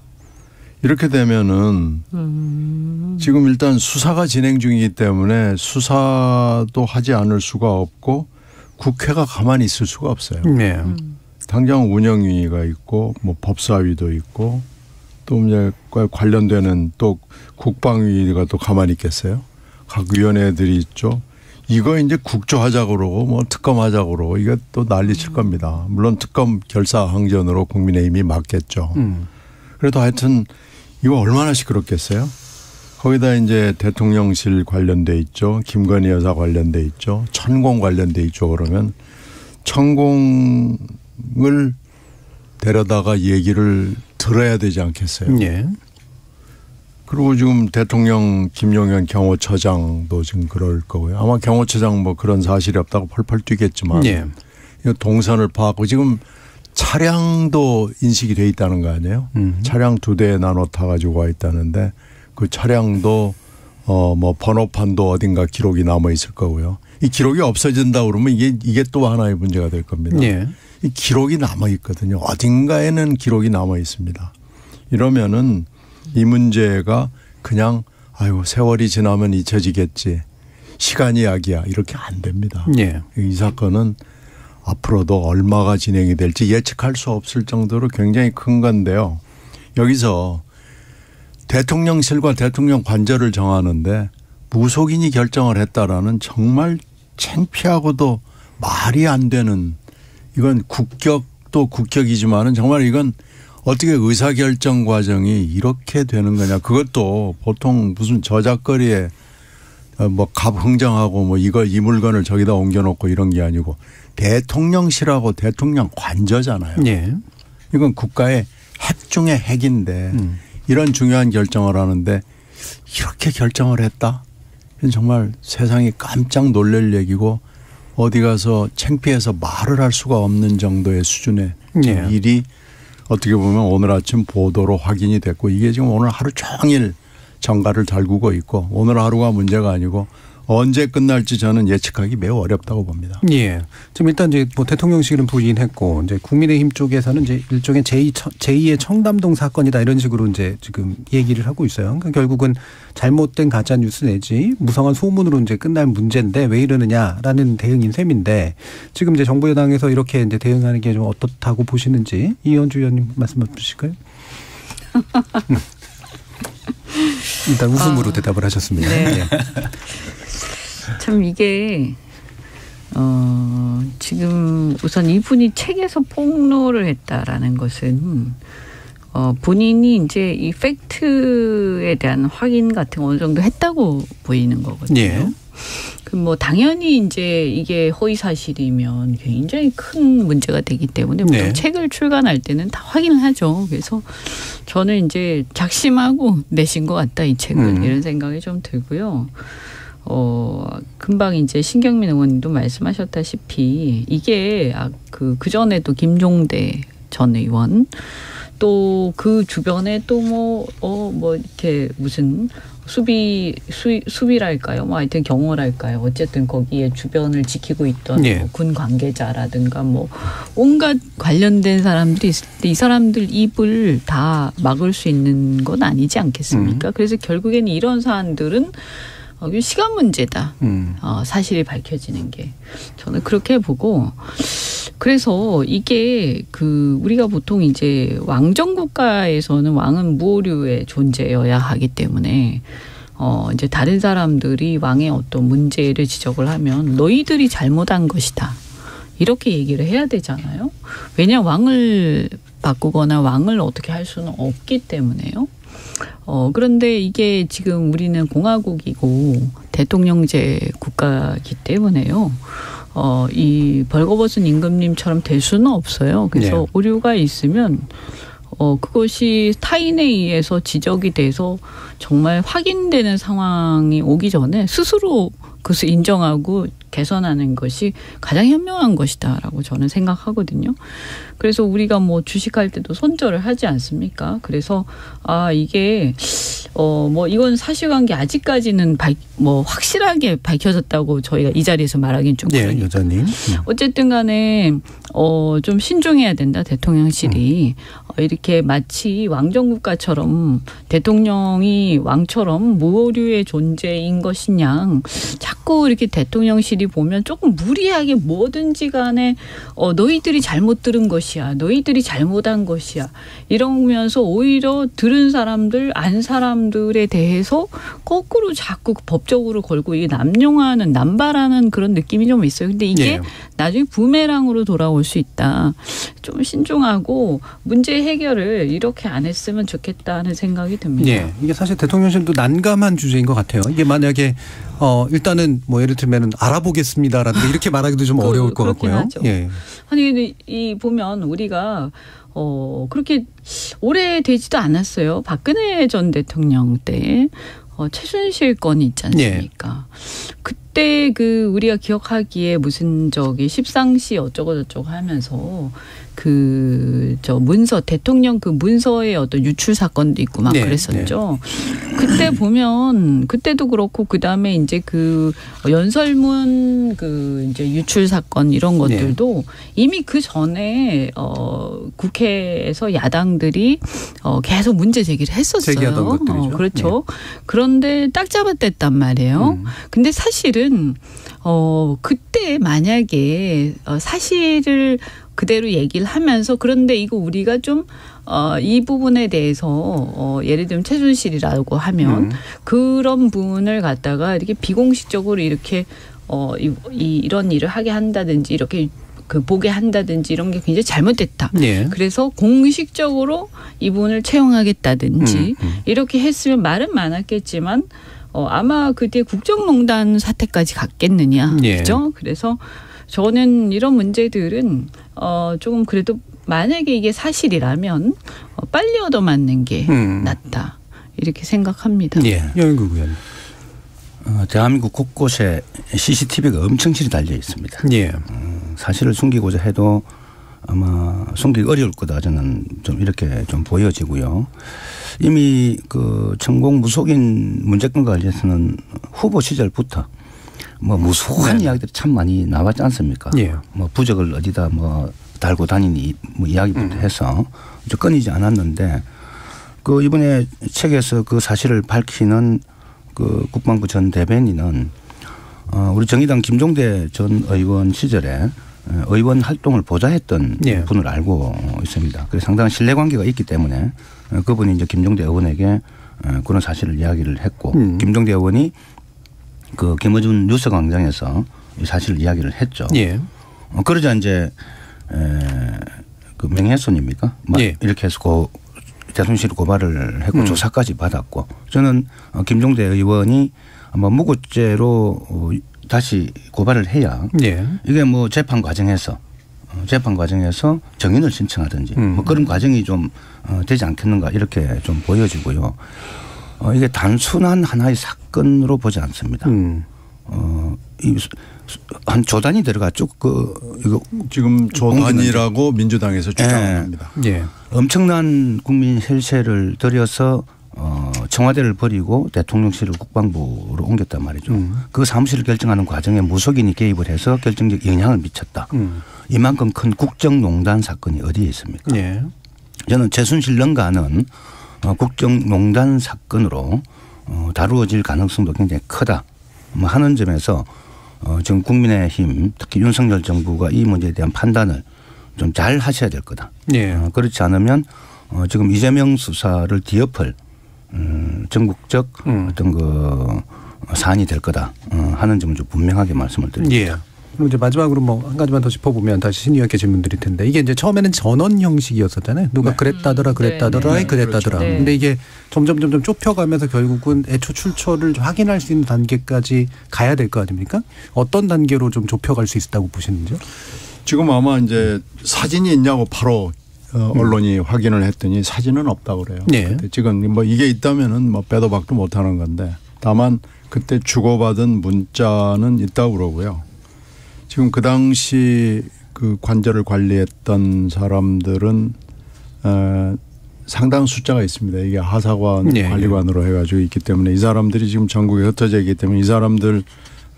이렇게 되면은 지금 일단 수사가 진행 중이기 때문에 수사도 하지 않을 수가 없고 국회가 가만히 있을 수가 없어요. 네. 당장 운영위가 있고 법사위도 있고 또 이제 관련되는 또 국방위가 또 가만히 있겠어요. 각 위원회들이 있죠. 이거 이제 국조하자고 그러고 특검하자고 그러고 이게 또 난리 칠 겁니다. 물론 특검 결사항전으로 국민의힘이 맞겠죠. 그래도 하여튼 이거 얼마나 시끄럽겠어요. 거기다 이제 대통령실 관련돼 있죠. 김건희 여사 관련돼 있죠. 천공 관련돼 있죠. 그러면 천공을 데려다가 얘기를 들어야 되지 않겠어요. 네. 그리고 지금 대통령 김용현 경호처장도 지금 그럴 거고요. 아마 경호처장 그런 사실이 없다고 펄펄 뛰겠지만 네. 동선을 파악하고 지금 차량도 인식이 돼 있다는 거 아니에요? 차량 2대 나눠 타가지고 와 있다는데 그 차량도 번호판도 어딘가 기록이 남아 있을 거고요. 이 기록이 없어진다 그러면 이게 또 하나의 문제가 될 겁니다. 네. 이 기록이 남아 있거든요. 어딘가에는 기록이 남아 있습니다. 이러면은 이 문제가 그냥 세월이 지나면 잊혀지겠지. 시간이 약이야. 이렇게 안 됩니다. 네. 이 사건은 앞으로도 얼마가 진행이 될지 예측할 수 없을 정도로 굉장히 큰 건데요. 여기서 대통령실과 대통령 관저를 정하는데 무속인이 결정을 했다라는 정말 창피하고도 말이 안 되는, 이건 국격도 국격이지만은 정말 이건 어떻게 의사결정 과정이 이렇게 되는 거냐. 그것도 보통 무슨 저작거리에 뭐 갑 흥정하고 뭐 이 물건을 저기다 옮겨놓고 이런 게 아니고 대통령실하고 대통령 관저잖아요. 예. 이건 국가의 핵 중의 핵인데 이런 중요한 결정을 하는데 이렇게 결정을 했다? 이건 정말 세상이 깜짝 놀랄 얘기고 어디 가서 창피해서 말을 할 수가 없는 정도의 수준의 예. 일이 어떻게 보면 오늘 아침 보도로 확인이 됐고 이게 지금 오늘 하루 종일 정가를 달구고 있고 오늘 하루가 문제가 아니고 언제 끝날지 저는 예측하기 매우 어렵다고 봅니다. 예. 지금 일단 이제 뭐 대통령실은 부인했고 이제 국민의힘 쪽에서는 이제 일종의 제2의 청담동 사건이다 이런 식으로 이제 지금 얘기를 하고 있어요. 그러니까 결국은 잘못된 가짜 뉴스 내지 무성한 소문으로 이제 끝날 문제인데 왜 이러느냐라는 대응인 셈인데 지금 이제 정부 여당에서 이렇게 이제 대응하는 게 좀 어떻다고 보시는지 이현주 의원님 말씀 해주실까요? 일단 웃음으로 대답을 하셨습니다. 네. 네. 참 이게 지금 우선 이분이 책에서 폭로를 했다라는 것은 본인이 이제 이 팩트에 대한 확인 같은 거 어느 정도 했다고 보이는 거거든요. 예. 그 뭐 당연히 이제 이게 허위 사실이면 굉장히 큰 문제가 되기 때문에 보통 네. 책을 출간할 때는 다 확인을 하죠. 그래서 저는 이제 작심하고 내신 것 같다 이 책을 이런 생각이 좀 들고요. 금방 이제 신경민 의원님도 말씀하셨다시피 이게 그 전에도 김종대 전 의원 또 그 주변에 또 뭐 이렇게 무슨 수비랄까요? 뭐 하여튼 경호랄까요? 어쨌든 거기에 주변을 지키고 있던 예. 뭐 군 관계자라든가 뭐 온갖 관련된 사람들이 있을 때 이 사람들 입을 다 막을 수 있는 건 아니지 않겠습니까? 그래서 결국에는 이런 사안들은 시간 문제다. 사실이 밝혀지는 게. 저는 그렇게 보고 그래서 이게 우리가 보통 이제 왕정 국가에서는 왕은 무오류의 존재여야 하기 때문에 이제 다른 사람들이 왕의 어떤 문제를 지적을 하면 너희들이 잘못한 것이다. 이렇게 얘기를 해야 되잖아요. 왜냐 왕을 바꾸거나 왕을 어떻게 할 수는 없기 때문에요. 그런데 이게 지금 우리는 공화국이고 대통령제 국가이기 때문에요. 이 벌거벗은 임금님처럼 될 수는 없어요. 그래서 네. 오류가 있으면 그것이 타인에 의해서 지적이 돼서 정말 확인되는 상황이 오기 전에 스스로 그것을 인정하고 개선하는 것이 가장 현명한 것이다라고 저는 생각하거든요. 그래서 우리가 뭐 주식할 때도 손절을 하지 않습니까? 그래서 이게 뭐 이건 사실관계 아직까지는 뭐 확실하게 밝혀졌다고 저희가 이 자리에서 말하기는 좀 그러니까. 네, 여자님. 어쨌든 간에 좀 신중해야 된다 대통령실이. 이렇게 마치 왕정국가처럼 대통령이 왕처럼 무오류의 존재인 것이냐 자꾸 이렇게 대통령실이 보면 조금 무리하게 뭐든지 간에 너희들이 잘못 들은 것이야. 너희들이 잘못한 것이야. 이러면서 오히려 들은 사람들 안 사람들에 대해서 거꾸로 자꾸 법적으로 걸고 이게 남발하는 그런 느낌이 좀 있어요. 근데 이게 예. 나중에 부메랑으로 돌아올 수 있다. 좀 신중하고 문제 해결을 이렇게 안 했으면 좋겠다는 생각이 듭니다. 네, 이게 사실 대통령실도 난감한 주제인 것 같아요. 이게 만약에 일단은 뭐 예를 들면 알아보겠습니다라든가 이렇게 말하기도 좀 어려울 것 같고요. 하죠. 예. 아니 이 보면 우리가 그렇게 오래되지도 않았어요. 박근혜 전 대통령 때 최순실 건이 있지 않습니까? 예. 그때 우리가 기억하기에 무슨 십상시 어쩌고저쩌고 하면서 문서 대통령 문서의 어떤 유출 사건도 있고 막 네, 그랬었죠. 네. 그때 보면 그때도 그렇고 그다음에 이제 연설문 이제 유출 사건 이런 것들도 네. 이미 그 전에 국회에서 야당들이 계속 문제 제기를 했었어요. 제기하던 것들이죠. 그렇죠. 네. 그런데 딱 잡아댔단 말이에요. 근데 사실은 그때 만약에 사실을 그대로 얘기를 하면서 그런데 이거 우리가 좀 이 부분에 대해서 예를 들면 최순실이라고 하면 그런 분을 갖다가 이렇게 비공식적으로 이렇게 이런 일을 하게 한다든지 이렇게 보게 한다든지 이런 게 굉장히 잘못됐다. 네. 그래서 공식적으로 이분을 채용하겠다든지 이렇게 했으면 말은 많았겠지만 아마 그때 국정농단 사태까지 갔겠느냐. 네. 그렇죠? 그래서 저는 이런 문제들은 조금 그래도 만약에 이게 사실이라면 빨리 얻어맞는 게 낫다. 이렇게 생각합니다. 예. 여인국 의원. 대한민국 곳곳에 CCTV가 엄청 질이 달려 있습니다. 예. 사실을 숨기고자 해도 아마 숨기기 어려울 거다 저는 좀 이렇게 좀 보여지고요. 이미 그 천공 무속인 문제건과 관련해서는 후보 시절부터 뭐 무속한 이야기들이 참 많이 나왔지 않습니까? 예. 뭐 부적을 어디다 뭐 달고 다니니 뭐 이야기부터 해서 끊이지 않았는데 그 이번에 책에서 그 사실을 밝히는 그 국방부 전 대변인은 우리 정의당 김종대 전 의원 시절에 의원 활동을 보좌했던 예. 분을 알고 있습니다. 그래서 상당한 신뢰관계가 있기 때문에 그분이 이제 김종대 의원에게 그런 사실을 이야기를 했고 김종대 의원이 그 김어준 뉴스 광장에서 이 사실을 이야기를 했죠. 예. 그러자 이제 그 명예훼손입니까? 예. 이렇게 해서 대통령실 고발을 했고 조사까지 받았고 저는 김종대 의원이 아마 무고죄로 다시 고발을 해야 예. 이게 뭐 재판 과정에서 정인을 신청하든지 뭐 그런 과정이 좀 되지 않겠는가 이렇게 좀 보여지고요. 이게 단순한 하나의 사건으로 보지 않습니다. 한 조단이 들어갔죠. 이거 지금 조단이라고 민주당에서 주장합니다. 예. 엄청난 국민 혈세를 들여서 청와대를 버리고 대통령실을 국방부로 옮겼단 말이죠. 그 사무실을 결정하는 과정에 무속인이 개입을 해서 결정적 영향을 미쳤다. 이만큼 큰 국정농단 사건이 어디에 있습니까? 예. 저는 최순실 능가는 국정농단 사건으로 다루어질 가능성도 굉장히 크다 하는 점에서 지금 국민의힘 특히 윤석열 정부가 이 문제에 대한 판단을 좀 잘 하셔야 될 거다. 예. 그렇지 않으면 지금 이재명 수사를 뒤엎을 전국적 어떤 그 사안이 될 거다 하는 점을 좀 분명하게 말씀을 드립니다. 예. 그럼 이제 마지막으로 뭐 한 가지만 더 짚어보면 다시 신 의원께 질문 드릴 텐데 이게 이제 처음에는 전원 형식이었었잖아요. 누가 그랬다더라 그랬다더라. 네. 근데 이게 점점 좁혀가면서 결국은 애초 출처를 확인할 수 있는 단계까지 가야 될 거 아닙니까? 어떤 단계로 좀 좁혀갈 수 있다고 보시는지요? 지금 아마 이제 사진이 있냐고 바로 언론이 확인을 했더니 사진은 없다고 그래요. 네. 지금 뭐 이게 있다면은 뭐 빼도 박도 못하는 건데 다만 그때 주고받은 문자는 있다고 그러고요. 지금 그 당시 그 관절을 관리했던 사람들은 상당한 숫자가 있습니다. 이게 하사관 네. 관리관으로 해가지고 있기 때문에 이 사람들이 지금 전국에 흩어져 있기 때문에 이 사람들의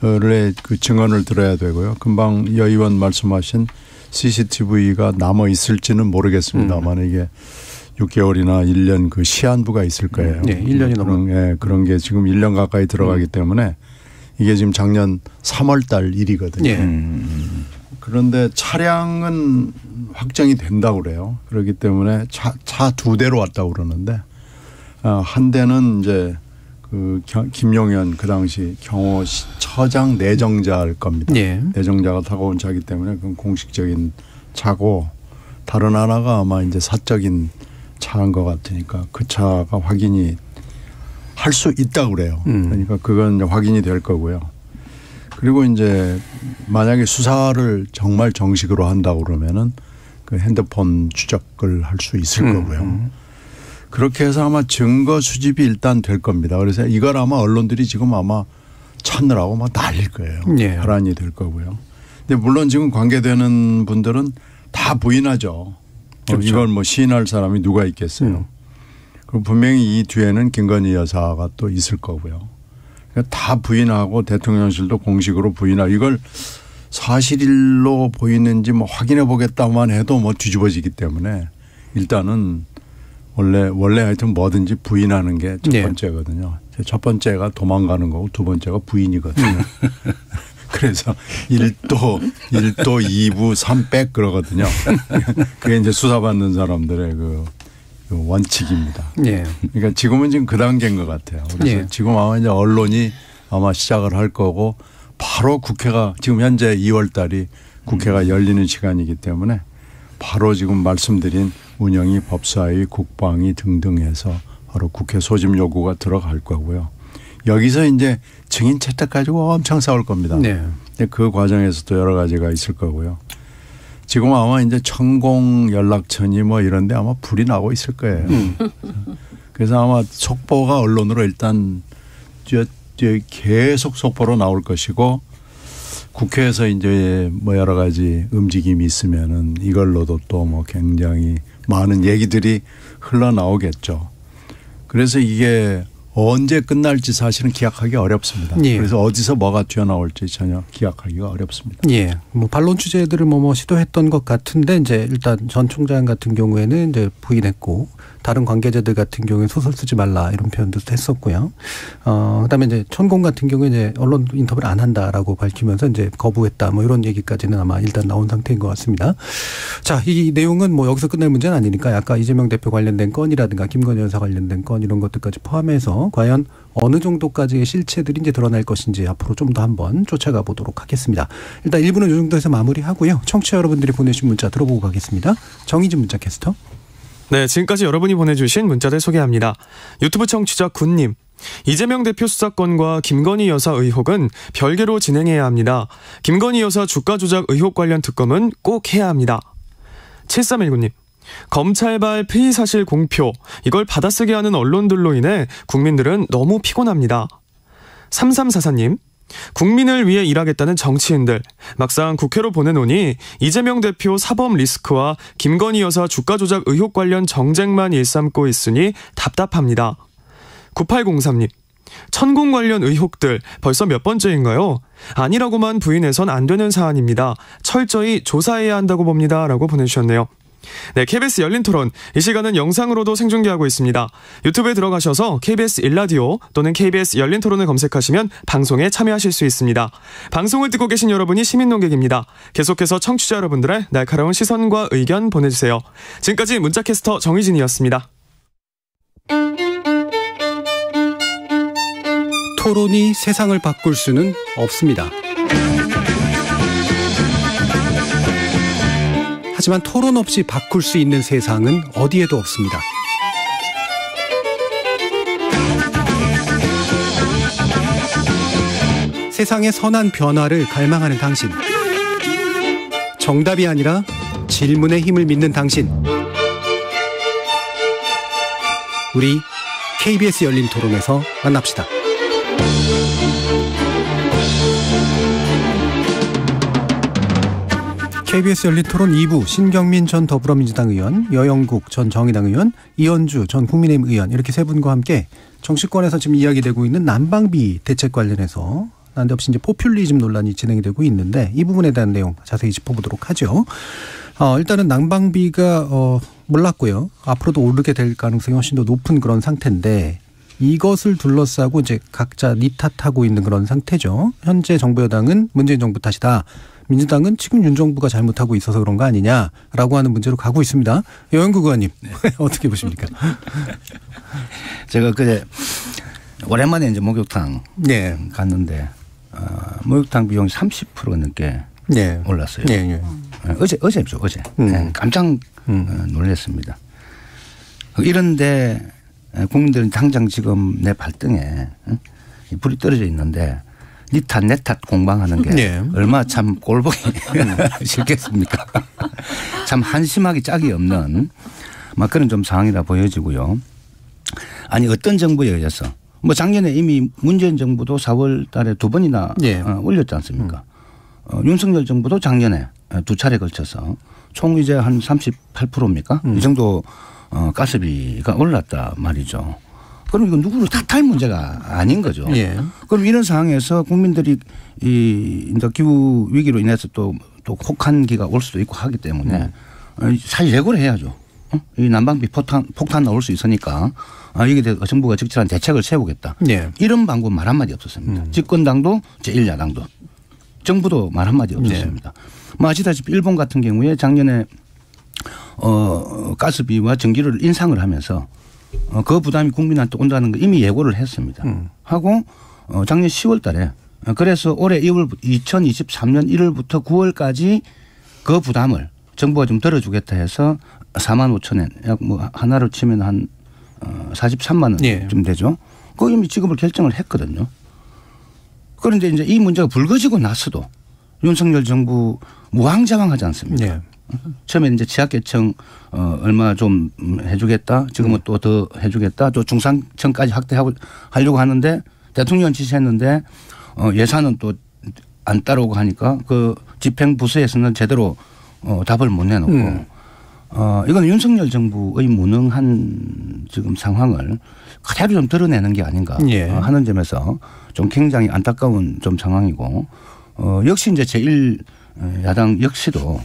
그 증언을 들어야 되고요. 금방 여 의원 말씀하신 CCTV가 남아 있을지는 모르겠습니다만 이게 6개월이나 1년 그 시한부가 있을 거예요. 네, 1년이 넘은 그런 게 지금 1년 가까이 들어가기 때문에 이게 지금 작년 3월 달 일이거든요. 네. 그런데 차량은 확정이 된다고 그래요. 그렇기 때문에 차 2대로 왔다고 그러는데 한 대는 이제 그 김용현 그 당시 경호처장 내정자일 겁니다. 네. 내정자가 타고 온 차이기 때문에 그건 공식적인 차고 다른 하나가 아마 이제 사적인 차인 것 같으니까 그 차가 확인이 할 수 있다고 그래요. 그러니까 그건 이제 확인이 될 거고요. 그리고 이제 만약에 수사를 정말 정식으로 한다고 그러면은 그 핸드폰 추적을 할 수 있을 거고요. 그렇게 해서 아마 증거 수집이 일단 될 겁니다. 그래서 이걸 아마 언론들이 지금 아마 찾느라고 막 난릴 거예요. 네. 혈안이 될 거고요. 근데 물론 지금 관계되는 분들은 다 부인하죠. 그렇죠. 이걸 뭐 시인할 사람이 누가 있겠어요. 그럼 분명히 이 뒤에는 김건희 여사가 또 있을 거고요. 그러니까 다 부인하고 대통령실도 공식으로 부인하고 이걸 사실로 보이는지 뭐 확인해 보겠다만 해도 뭐 뒤집어지기 때문에 일단은 원래 하여튼 뭐든지 부인하는 게 첫 번째거든요. 첫 번째가 도망가는 거고 두 번째가 부인이거든요. 그래서 1도, 2부, 3백 그러거든요. 그게 이제 수사받는 사람들의 그 원칙입니다. 예. 그러니까 지금은 지금 그 단계인 것 같아요. 그래서 예. 지금 아마 이제 언론이 아마 시작을 할 거고 바로 국회가 지금 현재 2월 달이 국회가 열리는 시간이기 때문에 바로 지금 말씀드린 운영위, 법사위, 국방위 등등 해서 바로 국회 소집 요구가 들어갈 거고요. 여기서 이제 증인 채택 가지고 엄청 싸울 겁니다. 네. 그 과정에서도 여러 가지가 있을 거고요. 지금 아마 이제 천공 연락처니 뭐 이런 데 아마 불이 나고 있을 거예요. 그래서 아마 속보가 언론으로 일단 계속 속보로 나올 것이고 국회에서 이제 뭐 여러 가지 움직임이 있으면은 이걸로도 또 뭐 굉장히 많은 얘기들이 흘러나오겠죠. 그래서 이게 언제 끝날지 사실은 기약하기 어렵습니다. 예. 그래서 어디서 뭐가 튀어나올지 전혀 기약하기가 어렵습니다. 예. 뭐 반론 취재들을 뭐 시도했던 것 같은데 이제 일단 전 총장 같은 경우에는 이제 부인했고 다른 관계자들 같은 경우에 소설 쓰지 말라 이런 표현도 했었고요. 그다음에 이제 천공 같은 경우에 이제 언론 인터뷰를 안 한다라고 밝히면서 이제 거부했다 뭐 이런 얘기까지는 아마 일단 나온 상태인 것 같습니다. 자, 이 내용은 뭐 여기서 끝날 문제는 아니니까 아까 이재명 대표 관련된 건이라든가 김건희 여사 관련된 건 이런 것들까지 포함해서 과연 어느 정도까지의 실체들이 이제 드러날 것인지 앞으로 좀 더 한번 쫓아가 보도록 하겠습니다. 일단 1부는 이 정도에서 마무리하고요. 청취자 여러분들이 보내신 문자 들어보고 가겠습니다. 정의진 문자 캐스터. 네, 지금까지 여러분이 보내주신 문자들 소개합니다. 유튜브 청취자 군님. 이재명 대표 수사건과 김건희 여사 의혹은 별개로 진행해야 합니다. 김건희 여사 주가 조작 의혹 관련 특검은 꼭 해야 합니다. 7319님. 검찰발 피의사실 공표, 이걸 받아쓰게 하는 언론들로 인해 국민들은 너무 피곤합니다. 3344님. 국민을 위해 일하겠다는 정치인들, 막상 국회로 보내놓으니 이재명 대표 사법 리스크와 김건희 여사 주가 조작 의혹 관련 정쟁만 일삼고 있으니 답답합니다. 9803님. 천공 관련 의혹들 벌써 몇 번째인가요? 아니라고만 부인해선 안 되는 사안입니다. 철저히 조사해야 한다고 봅니다. 라고 보내주셨네요. 네, KBS 열린 토론. 이 시간은 영상으로도 생중계하고 있습니다. 유튜브에 들어가셔서 KBS 1라디오 또는 KBS 열린 토론을 검색하시면 방송에 참여하실 수 있습니다. 방송을 듣고 계신 여러분이 시민 논객입니다. 계속해서 청취자 여러분들의 날카로운 시선과 의견 보내주세요. 지금까지 문자캐스터 정희진이었습니다. 토론이 세상을 바꿀 수는 없습니다. 하지만 토론 없이 바꿀 수 있는 세상은 어디에도 없습니다. 세상의 선한 변화를 갈망하는 당신. 정답이 아니라 질문의 힘을 믿는 당신. 우리 KBS 열린 토론에서 만납시다. KBS 열린 토론 2부 신경민 전 더불어민주당 의원, 여영국 전 정의당 의원, 이현주 전 국민의힘 의원 이렇게 세 분과 함께 정치권에서 지금 이야기되고 있는 난방비 대책 관련해서 난데없이 이제 포퓰리즘 논란이 진행이 되고 있는데 이 부분에 대한 내용 자세히 짚어보도록 하죠. 일단은 난방비가 몰랐고요. 앞으로도 오르게 될 가능성이 훨씬 더 높은 그런 상태인데 이것을 둘러싸고 이제 각자 니탓하고 있는 그런 상태죠. 현재 정부 여당은 문재인 정부 탓이다. 민주당은 지금 윤 정부가 잘못하고 있어서 그런 거 아니냐라고 하는 문제로 가고 있습니다. 여영국 의원님 네. 어떻게 보십니까? 제가 그제 오랜만에 이제 목욕탕 네. 갔는데 목욕탕 비용이 30% 넘게 네. 올랐어요. 네. 네. 어제죠, 어제. 깜짝 놀랐습니다. 이런데 국민들은 당장 지금 내 발등에 불이 떨어져 있는데 니 탓 내 탓 공방하는 게 네. 얼마나 참 꼴보기 싫겠습니까? 참 한심하기 짝이 없는 막 그런 좀 상황이라 보여지고요. 아니 어떤 정부에 의해서 뭐 작년에 이미 문재인 정부도 4월 달에 2번이나 네. 올렸지 않습니까? 윤석열 정부도 작년에 2차례 걸쳐서 총 이제 한 38%입니까? 이 정도 가스비가 올랐다 말이죠. 그럼 이건 누구를 탓할 문제가 아닌 거죠. 예. 그럼 이런 상황에서 국민들이 이 기후 위기로 인해서 또 혹한기가 올 수도 있고 하기 때문에 사실 예고를 해야죠. 이 난방비 폭탄 나올 수 있으니까 이게 대해서 정부가 적절한 대책을 세우겠다. 예. 이런 방법 말 한마디 없었습니다. 집권당도 제1야당도 정부도 말 한마디 없었습니다. 뭐 아시다시피 일본 같은 경우에 작년에 가스비와 전기료를 인상을 하면서 그 부담이 국민한테 온다는 거 이미 예고를 했습니다. 하고 작년 10월 달에 그래서 올해 2023년 1월부터 9월까지 그 부담을 정부가 좀 덜어주겠다 해서 4만 5천엔 약 뭐 하나로 치면 한 43만 원쯤 되죠. 그 이미 지급을 결정을 했거든요. 그런데 이제 이 문제가 불거지고 나서도 윤석열 정부 무왕자왕하지 않습니까? 처음에 이제 지하계층 얼마 좀 해주겠다. 지금은 또 더 해주겠다. 또 중상층까지 확대하려고 하는데 대통령 지시했는데 예산은 또 안 따라오고 하니까 그 집행부서에서는 제대로 답을 못 내놓고 이건 윤석열 정부의 무능한 지금 상황을 그대로 좀 드러내는 게 아닌가 하는 점에서 좀 굉장히 안타까운 좀 상황이고 역시 이제 제1야당 역시도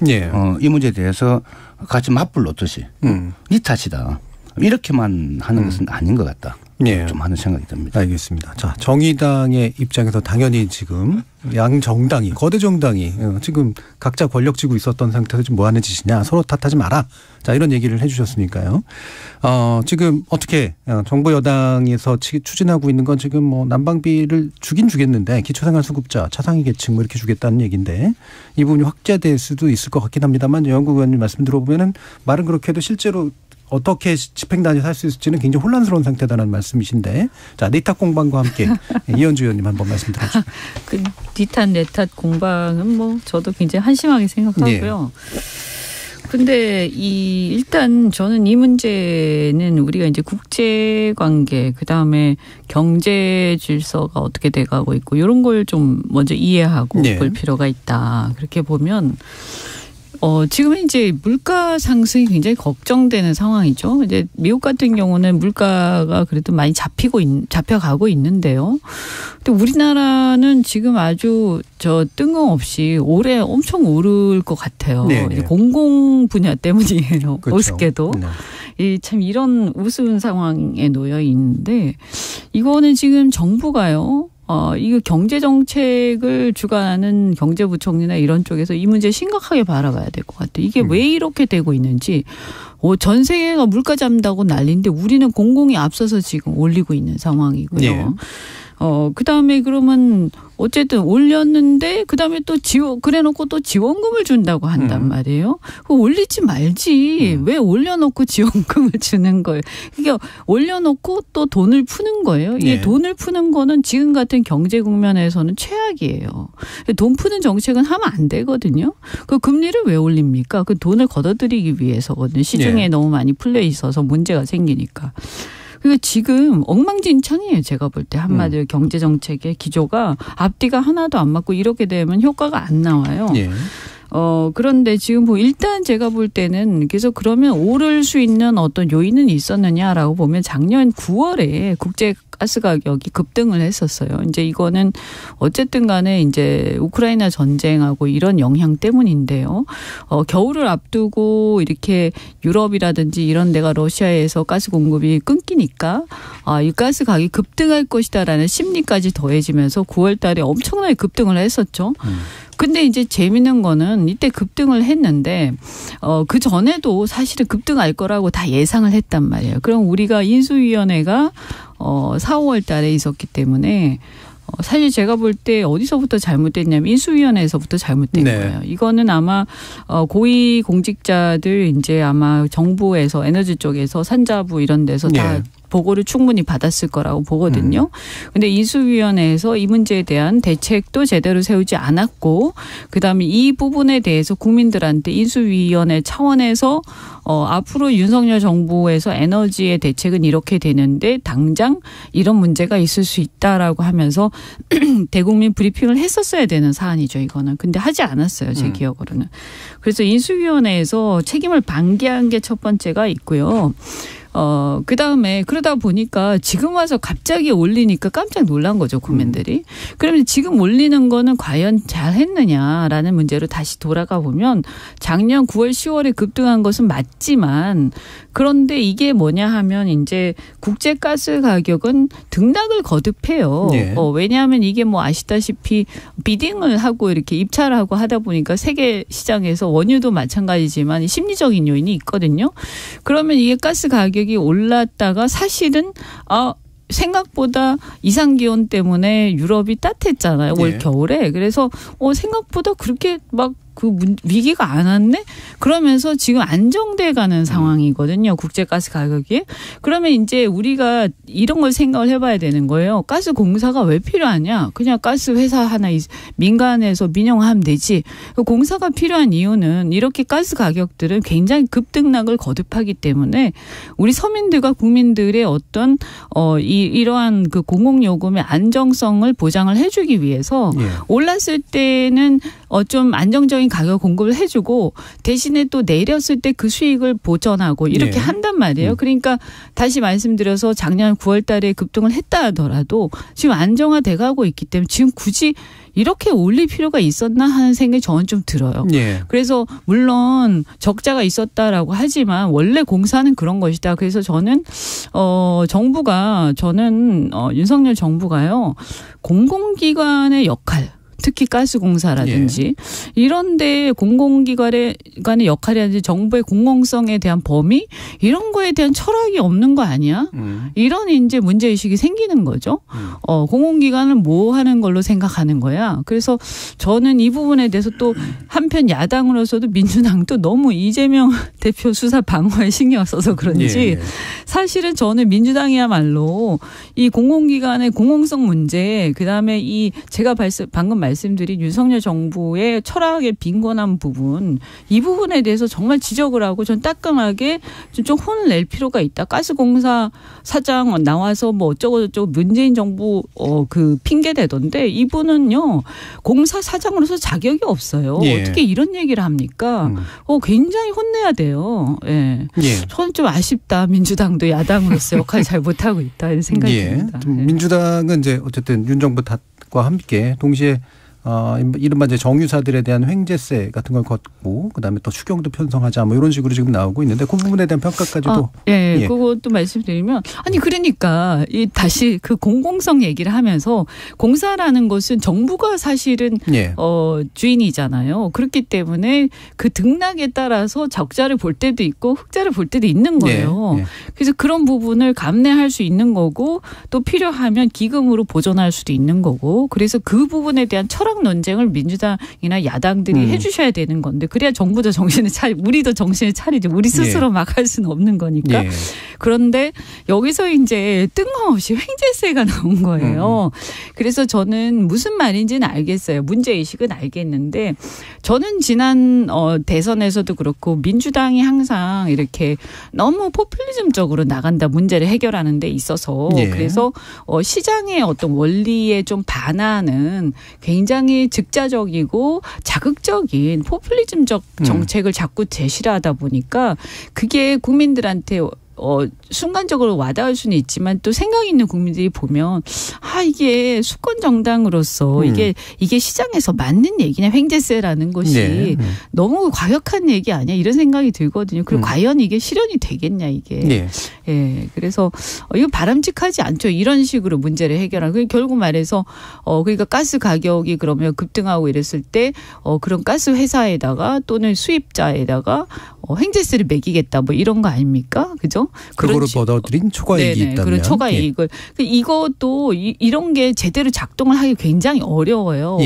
이 문제에 대해서 같이 맞불놓듯이 니 탓이다. 이렇게만 하는 것은 아닌 것 같다. 좀 하는 생각이 듭니다. 알겠습니다. 자, 정의당의 입장에서 당연히 지금 양 정당이 거대 정당이 지금 각자 권력 쥐고 있었던 상태에서 지금 뭐 하는 짓이냐. 서로 탓하지 마라. 자, 이런 얘기를 해 주셨으니까요. 지금 어떻게 정부 여당에서 추진하고 있는 건 지금 뭐 난방비를 주긴 주겠는데 기초생활수급자 차상위 계층 뭐 이렇게 주겠다는 얘기인데 이 부분이 확대될 수도 있을 것 같긴 합니다만 영국 의원님 말씀 들어보면은 말은 그렇게 해도 실제로 어떻게 집행단위에서 할 수 있을지는 굉장히 혼란스러운 상태다라는 말씀이신데 자 내탓 공방과 함께 이현주 의원님 한번 말씀 들어주세요. 그 니탓 내탓 공방은 뭐 저도 굉장히 한심하게 생각하고요. 근데 일단 저는 이 문제는 우리가 이제 국제 관계 그다음에 경제 질서가 어떻게 돼가고 있고 이런 걸 좀 먼저 이해하고 볼 필요가 있다. 그렇게 보면 지금 이제 물가 상승이 굉장히 걱정되는 상황이죠. 이제 미국 같은 경우는 물가가 그래도 많이 잡혀가고 있는데요. 근데 우리나라는 지금 아주 뜬금없이 올해 엄청 오를 것 같아요. 이제 공공 분야 때문이에요. 그렇죠. 우습게도. 참 이런 우스운 상황에 놓여 있는데 이거는 지금 정부가요. 이거 경제정책을 주관하는 경제부총리나 이런 쪽에서 이 문제 심각하게 바라봐야 될 것 같아요. 이게 왜 이렇게 되고 있는지. 전 세계가 물가 잡는다고 난리인데 우리는 공공이 앞서서 지금 올리고 있는 상황이고요. 그다음에 그러면 어쨌든 올렸는데 그다음에 또 그래놓고 또 지원금을 준다고 한단 말이에요. 그거 올리지 말지. 왜 올려놓고 지원금을 주는 거예요. 이게 올려놓고 또 돈을 푸는 거예요. 이게 돈을 푸는 거는 지금 같은 경제 국면에서는 최악이에요. 돈 푸는 정책은 하면 안 되거든요. 그 금리를 왜 올립니까? 그 돈을 걷어들이기 위해서거든요. 시중에 너무 많이 풀려 있어서 문제가 생기니까. 그러니까 지금 엉망진창이에요. 제가 볼 때 한마디로 경제정책의 기조가 앞뒤가 하나도 안 맞고 이렇게 되면 효과가 안 나와요. 그런데 지금 일단 제가 볼 때는 그래서 그러면 오를 수 있는 어떤 요인은 있었느냐라고 보면 작년 9월에 국제 가스 가격이 급등을 했었어요. 이제 이거는 어쨌든 간에 이제 우크라이나 전쟁하고 이런 영향 때문인데요. 겨울을 앞두고 이렇게 유럽이라든지 이런 데가 러시아에서 가스 공급이 끊기니까 이 가스 가격이 급등할 것이다라는 심리까지 더해지면서 9월 달에 엄청나게 급등을 했었죠. 근데 이제 재미있는 거는 이때 급등을 했는데 그 전에도 사실은 급등할 거라고 다 예상을 했단 말이에요. 그럼 우리가 인수위원회가 4, 5월 달에 있었기 때문에 사실 제가 볼 때 어디서부터 잘못됐냐면 인수위원회에서부터 잘못된 거예요. 이거는 아마 고위 공직자들 이제 아마 정부에서 에너지 쪽에서 산자부 이런 데서 다 보고를 충분히 받았을 거라고 보거든요. 그런데 인수위원회에서 이 문제에 대한 대책도 제대로 세우지 않았고 그다음에 이 부분에 대해서 국민들한테 인수위원회 차원에서 앞으로 윤석열 정부에서 에너지의 대책은 이렇게 되는데 당장 이런 문제가 있을 수 있다라고 하면서 대국민 브리핑을 했었어야 되는 사안이죠. 이거는. 근데 하지 않았어요. 제 기억으로는. 그래서 인수위원회에서 책임을 방기한 게 첫 번째가 있고요. 그다음에 그러다 보니까 지금 와서 갑자기 올리니까 깜짝 놀란 거죠, 국민들이. 그러면 지금 올리는 거는 과연 잘했느냐라는 문제로 다시 돌아가 보면 작년 9월 10월에 급등한 것은 맞지만 그런데 이게 뭐냐 하면 이제 국제 가스 가격은 등락을 거듭해요. 예. 왜냐하면 이게 뭐 아시다시피 비딩을 하고 이렇게 입찰을 하고 하다 보니까 세계 시장에서 원유도 마찬가지지만 심리적인 요인이 있거든요. 그러면 이게 가스 가격이 올랐다가 사실은 생각보다 이상기온 때문에 유럽이 따뜻했잖아요. 올 겨울에. 그래서 생각보다 그렇게 막 그 위기가 안 왔네? 그러면서 지금 안정돼 가는 상황이거든요. 국제가스 가격이. 그러면 이제 우리가 이런 걸 생각을 해봐야 되는 거예요. 가스 공사가 왜 필요하냐? 그냥 가스 회사 하나 민간에서 민영화하면 되지. 공사가 필요한 이유는 이렇게 가스 가격들은 굉장히 급등락을 거듭하기 때문에 우리 서민들과 국민들의 어떤 이러한 그 공공요금의 안정성을 보장을 해주기 위해서 올랐을 때는 좀 안정적인 가격 공급을 해주고 대신에 또 내렸을 때 그 수익을 보전하고 이렇게 한단 말이에요. 그러니까 다시 말씀드려서 작년 9월 달에 급등을 했다 하더라도 지금 안정화돼 가고 있기 때문에 지금 굳이 이렇게 올릴 필요가 있었나 하는 생각이 저는 좀 들어요. 그래서 물론 적자가 있었다라고 하지만 원래 공사는 그런 것이다. 그래서 저는 윤석열 정부가요. 공공기관의 역할 특히 가스공사라든지 이런데 공공기관의 역할이라든지 정부의 공공성에 대한 범위 이런 거에 대한 철학이 없는 거 아니야? 이런 이제 문제의식이 생기는 거죠. 공공기관은 뭐 하는 걸로 생각하는 거야. 그래서 저는 이 부분에 대해서 또 한편 야당으로서도 민주당도 너무 이재명 대표 수사 방어에 신경 써서 그런지 사실은 저는 민주당이야말로 이 공공기관의 공공성 문제 그다음에 이 제가 방금 말씀드린 윤석열 정부의 철학에 빈곤한 부분 이 부분에 대해서 정말 지적을 하고 전 따끔하게 좀 혼을 낼 필요가 있다. 가스공사 사장 나와서 뭐 어쩌고저쩌고 문재인 정부 그 핑계 대던데 이분은요 공사 사장으로서 자격이 없어요. 어떻게 이런 얘기를 합니까? 굉장히 혼내야 돼요. 저는 좀 아쉽다. 민주당도 야당으로서 역할을 잘 못하고 있다 이런 생각이 듭니다. 민주당은 이제 어쨌든 윤 정부 탓과 함께 동시에 이른바 이제 정유사들에 대한 횡재세 같은 걸 걷고 그다음에 또 추경도 편성하자 뭐 이런 식으로 지금 나오고 있는데 그 부분에 대한 평가까지도 그것도 말씀드리면 아니 그러니까 다시 그 공공성 얘기를 하면서 공사라는 것은 정부가 사실은 주인이잖아요. 그렇기 때문에 그 등락에 따라서 적자를 볼 때도 있고 흑자를 볼 때도 있는 거예요. 그래서 그런 부분을 감내할 수 있는 거고 또 필요하면 기금으로 보존할 수도 있는 거고 그래서 그 부분에 대한 철학 논쟁을 민주당이나 야당들이 해주셔야 되는 건데 그래야 정부도 정신을 우리도 정신을 차리죠. 우리 스스로 막 할 수는 없는 거니까. 그런데 여기서 이제 뜬금없이 횡재세가 나온 거예요. 그래서 저는 무슨 말인지는 알겠어요. 문제의식은 알겠는데 저는 지난 대선에서도 그렇고 민주당이 항상 이렇게 너무 포퓰리즘적으로 나간다 문제를 해결하는 데 있어서 그래서 시장의 어떤 원리에 좀 반하는 굉장히 즉자적이고 자극적인 포퓰리즘적 정책을 자꾸 제시를 하다 보니까 그게 국민들한테 순간적으로 와닿을 수는 있지만 또 생각 있는 국민들이 보면 이게 수권 정당으로서 이게 시장에서 맞는 얘기냐 횡재세라는 것이 너무 과격한 얘기 아니야 이런 생각이 들거든요. 그리고 과연 이게 실현이 되겠냐 이게. 그래서 이거 바람직하지 않죠. 이런 식으로 문제를 해결하고 결국 말해서 그러니까 가스 가격이 그러면 급등하고 이랬을 때 그런 가스 회사에다가 또는 수입자에다가 횡재세를 매기겠다 뭐 이런 거 아닙니까? 그죠? 그거를 받아들인 초과이익이 있다면. 그런 초과이익을. 이것도 이런 게 제대로 작동을 하기 굉장히 어려워요.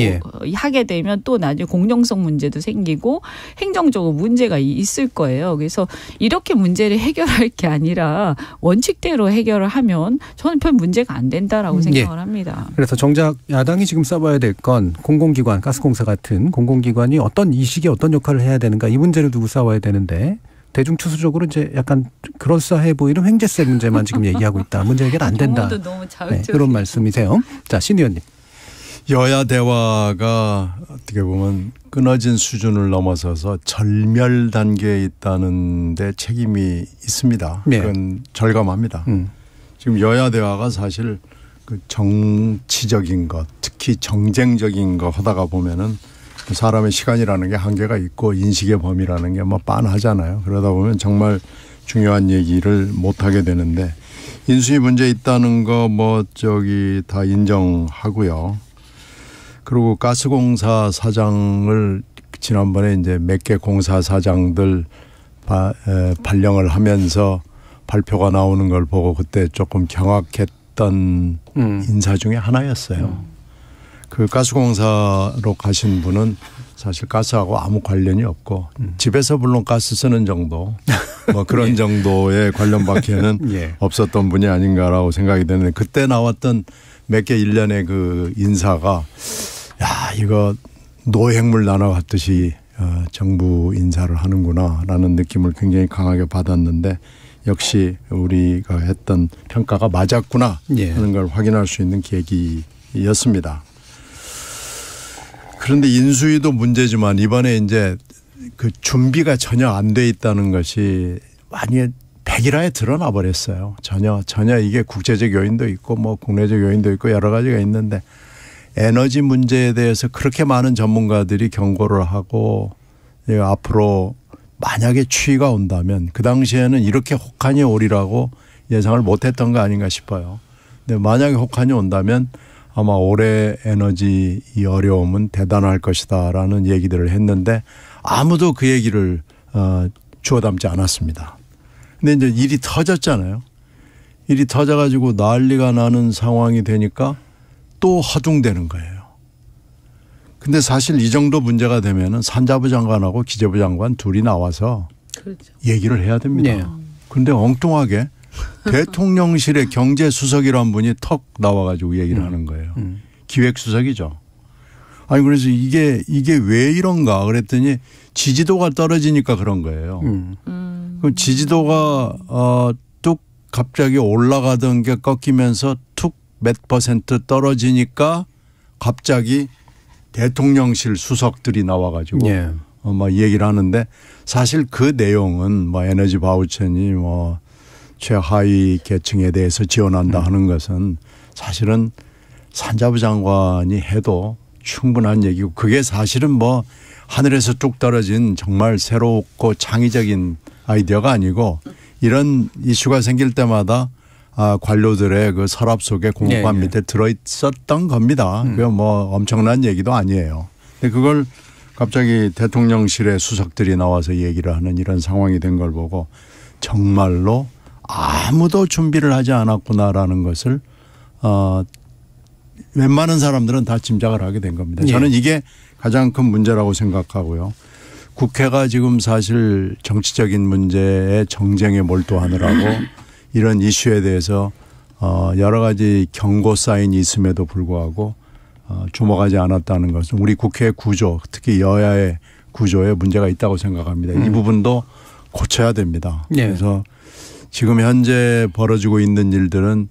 하게 되면 또 나중에 공정성 문제도 생기고 행정적으로 문제가 있을 거예요. 그래서 이렇게 문제를 해결할 게 아니라 원칙대로 해결을 하면 저는 별 문제가 안 된다라고 생각을 합니다. 그래서 정작 야당이 지금 써봐야 될 건 공공기관, 가스공사 같은 공공기관이 어떤 이 시기에 어떤 역할을 해야 되는가 이 문제를 두고 싸워야 되는데 대중 추수적으로 이제 약간 그럴싸해 보이는 횡재세 문제만 지금 얘기하고 있다. 문제 해결 안 된다. 너무 그런 말씀이세요. 자, 신 의원님. 여야 대화가 어떻게 보면 끊어진 수준을 넘어서서 절멸 단계에 있다는 데 책임이 있습니다. 네. 그건 절감합니다. 지금 여야 대화가 사실 그 정치적인 것, 특히 정쟁적인 거 하다가 보면은 사람의 시간이라는 게 한계가 있고 인식의 범위라는 게 뭐 빤하잖아요. 그러다 보면 정말 중요한 얘기를 못 하게 되는데 인수위 문제 있다는 거 뭐 다 인정하고요. 그리고 가스공사 사장을 지난번에 이제 몇 개 공사 사장들 발령을 하면서 발표가 나오는 걸 보고 그때 조금 경악했던 인사 중에 하나였어요. 그 가스공사로 가신 분은 사실 가스하고 아무 관련이 없고 집에서 물론 가스 쓰는 정도 뭐 그런 정도의 관련밖에는 없었던 분이 아닌가라고 생각이 되는데 그때 나왔던 몇 개 일련의 그 인사가 야 이거 노획물 나눠갔듯이 정부 인사를 하는구나라는 느낌을 굉장히 강하게 받았는데 역시 우리가 했던 평가가 맞았구나 하는 걸 확인할 수 있는 계기였습니다. 그런데 인수위도 문제지만 이번에 이제 그 준비가 전혀 안 돼 있다는 것이 많이 백일화에 드러나 버렸어요. 전혀 이게 국제적 요인도 있고 뭐 국내적 요인도 있고 여러 가지가 있는데 에너지 문제에 대해서 그렇게 많은 전문가들이 경고를 하고 앞으로 만약에 추위가 온다면 그 당시에는 이렇게 혹한이 오리라고 예상을 못했던 거 아닌가 싶어요. 근데 만약에 혹한이 온다면 아마 올해 에너지 이 어려움은 대단할 것이다라는 얘기들을 했는데 아무도 그 얘기를 주워 담지 않았습니다. 근데 이제 일이 터졌잖아요. 일이 터져가지고 난리가 나는 상황이 되니까 또 허둥대는 거예요. 근데 사실 이 정도 문제가 되면은 산자부 장관하고 기재부 장관 둘이 나와서 그렇죠. 얘기를 해야 됩니다. 그런데 엉뚱하게 대통령실의 경제수석이란 분이 턱 나와가지고 얘기를 하는 거예요. 기획수석이죠. 아니 그래서 이게 왜 이런가 그랬더니 지지도가 떨어지니까 그런 거예요. 그 지지도가 뚝 갑자기 올라가던 게 꺾이면서 툭 몇 %, 떨어지니까 갑자기 대통령실 수석들이 나와가지고 막 얘기를 하는데 사실 그 내용은 뭐 에너지 바우처니 뭐 최하위 계층에 대해서 지원한다 하는 것은 사실은 산자부 장관이 해도 충분한 얘기고 그게 사실은 뭐 하늘에서 뚝 떨어진 정말 새롭고 창의적인 아이디어가 아니고 이런 이슈가 생길 때마다 관료들의 그 서랍 속에 공무관 밑에 들어있었던 겁니다. 그게 뭐 엄청난 얘기도 아니에요. 근데 그걸 갑자기 대통령실의 수석들이 나와서 얘기를 하는 이런 상황이 된 걸 보고 정말로 아무도 준비를 하지 않았구나라는 것을 웬만한 사람들은 다 짐작을 하게 된 겁니다. 저는 이게 가장 큰 문제라고 생각하고요. 국회가 지금 사실 정치적인 문제에 정쟁에 몰두하느라고 이런 이슈에 대해서 여러 가지 경고 사인이 있음에도 불구하고 주목하지 않았다는 것은 우리 국회의 구조 특히 여야의 구조에 문제가 있다고 생각합니다. 이 부분도 고쳐야 됩니다. 그래서 지금 현재 벌어지고 있는 일들은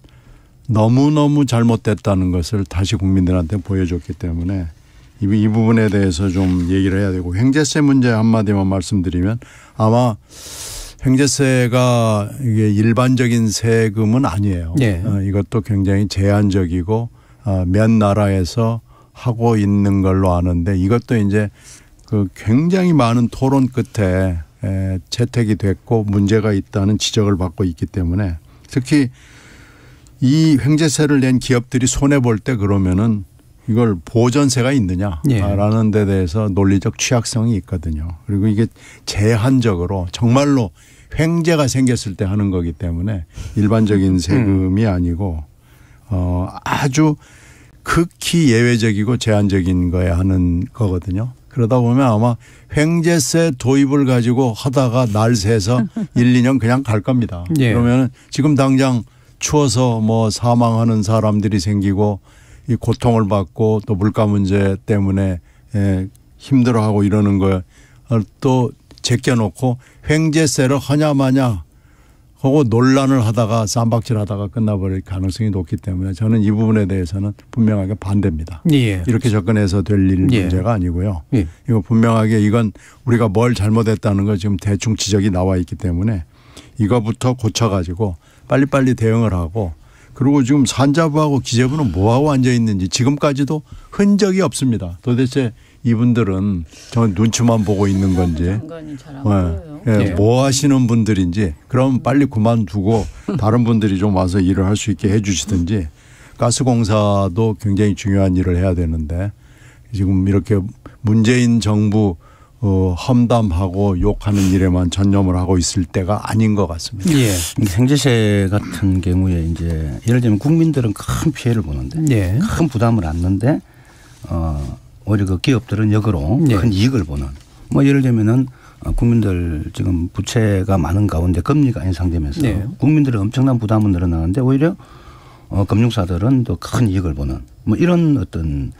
너무너무 잘못됐다는 것을 다시 국민들한테 보여줬기 때문에 이 부분에 대해서 좀 얘기를 해야 되고 횡재세 문제 한마디만 말씀드리면 아마 횡재세가 이게 일반적인 세금은 아니에요. 이것도 굉장히 제한적이고 몇 나라에서 하고 있는 걸로 아는데 이것도 이제 그 굉장히 많은 토론 끝에 채택이 됐고 문제가 있다는 지적을 받고 있기 때문에 특히 이 횡재세를 낸 기업들이 손해볼 때 그러면은 이걸 보전세가 있느냐라는 데 대해서 논리적 취약성이 있거든요. 그리고 이게 제한적으로 정말로 횡재가 생겼을 때 하는 거기 때문에 일반적인 세금이 아니고 아주 극히 예외적이고 제한적인 거에 하는 거거든요. 그러다 보면 아마 횡재세 도입을 가지고 하다가 날 새서 1, 2년 그냥 갈 겁니다. 그러면 지금 당장 추워서 뭐 사망하는 사람들이 생기고 이 고통을 받고 또 물가 문제 때문에 힘들어하고 이러는 걸 또 제껴놓고 횡재세를 하냐마냐 하고 논란을 하다가 쌈박질하다가 끝나버릴 가능성이 높기 때문에 저는 이 부분에 대해서는 분명하게 반대입니다. 예. 이렇게 접근해서 될 일 문제가 아니고요. 이거 분명하게 이건 우리가 뭘 잘못했다는 거 지금 대충 지적이 나와 있기 때문에 이거부터 고쳐가지고 빨리빨리 대응을 하고 그리고 지금 산자부하고 기재부는 뭐하고 앉아 있는지 지금까지도 흔적이 없습니다. 도대체 이분들은 저 눈치만 보고 있는 건지 뭐 하시는 분들인지 그럼 빨리 그만두고 다른 분들이 좀 와서 일을 할 수 있게 해 주시든지 가스공사도 굉장히 중요한 일을 해야 되는데 지금 이렇게 문재인 정부 험담하고 욕하는 일에만 전념을 하고 있을 때가 아닌 것 같습니다. 예. 생제세 같은 경우에 이제 예를 들면 국민들은 큰 피해를 보는데 큰 부담을 안는데 오히려 그 기업들은 역으로 큰 이익을 보는 뭐 예를 들면은 국민들 지금 부채가 많은 가운데 금리가 인상되면서 국민들의 엄청난 부담은 늘어나는데 오히려 금융사들은 더 큰 이익을 보는 뭐 이런 어떤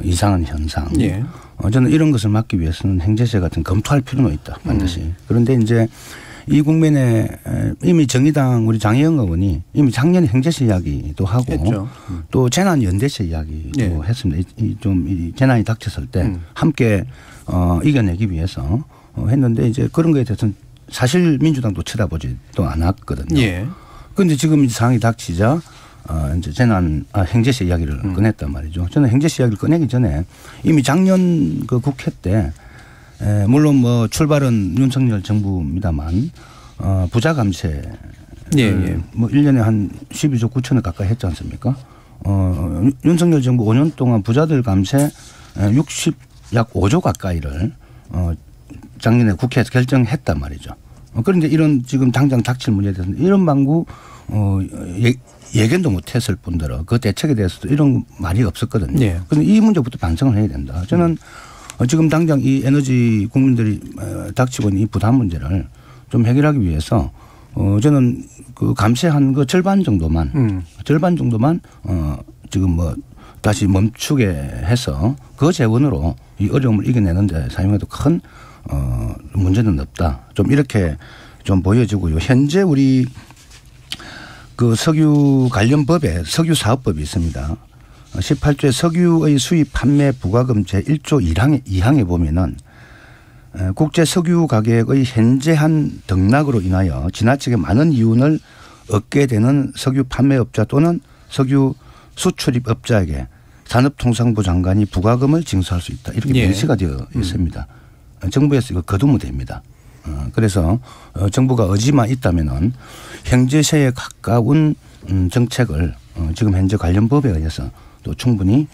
이상한 현상. 저는 이런 것을 막기 위해서는 행제세 같은 검토할 필요는 있다 반드시. 그런데 이제 이 국면에 이미 정의당 우리 장혜영 의원이 이미 작년에 행제세 이야기도 하고 또 재난연대세 이야기도 했습니다. 이 재난이 닥쳤을 때 함께 이겨내기 위해서 했는데 이제 그런 거에 대해서는 사실 민주당도 쳐다보지도 않았거든요. 그런데 지금 이 상황이 닥치자 이제 행제세 이야기를 꺼냈단 말이죠. 저는 행제세 이야기를 꺼내기 전에 이미 작년 그 국회 때 물론 뭐 출발은 윤석열 정부입니다만 부자 감세 뭐 1년에 한 12조 9천억 가까이 했지 않습니까? 윤석열 정부 5년 동안 부자들 감세 약 5조 가까이를 작년에 국회에서 결정했단 말이죠. 그런데 이런 지금 당장 닥칠 문제에 대해서는 이런 방구 예견도 못했을 뿐더러 그 대책에 대해서도 이런 말이 없었거든요. 그런데 이 문제부터 반성을 해야 된다. 저는 지금 당장 이 에너지 국민들이 닥치고 있는 이 부담 문제를 좀 해결하기 위해서 저는 그 감세한 그 절반 정도만 지금 뭐 다시 멈추게 해서 그 재원으로 이 어려움을 이겨내는 데 사용해도 큰 문제는 없다. 좀 이렇게 좀 보여지고요. 현재 우리 그 석유 관련 법에 석유 사업법이 있습니다. 18조의 석유의 수입 판매 부과금 제1조 2항에 보면은 국제 석유 가격의 현재한 등락으로 인하여 지나치게 많은 이윤을 얻게 되는 석유 판매업자 또는 석유 수출입업자에게 산업통상부 장관이 부과금을 징수할 수 있다. 이렇게 명시가 되어 있습니다. 정부에서 이거 거두면 됩니다. 그래서 정부가 의지만 있다면은 행제세에 가까운 정책을 지금 현재 관련 법에 의해서 또 충분히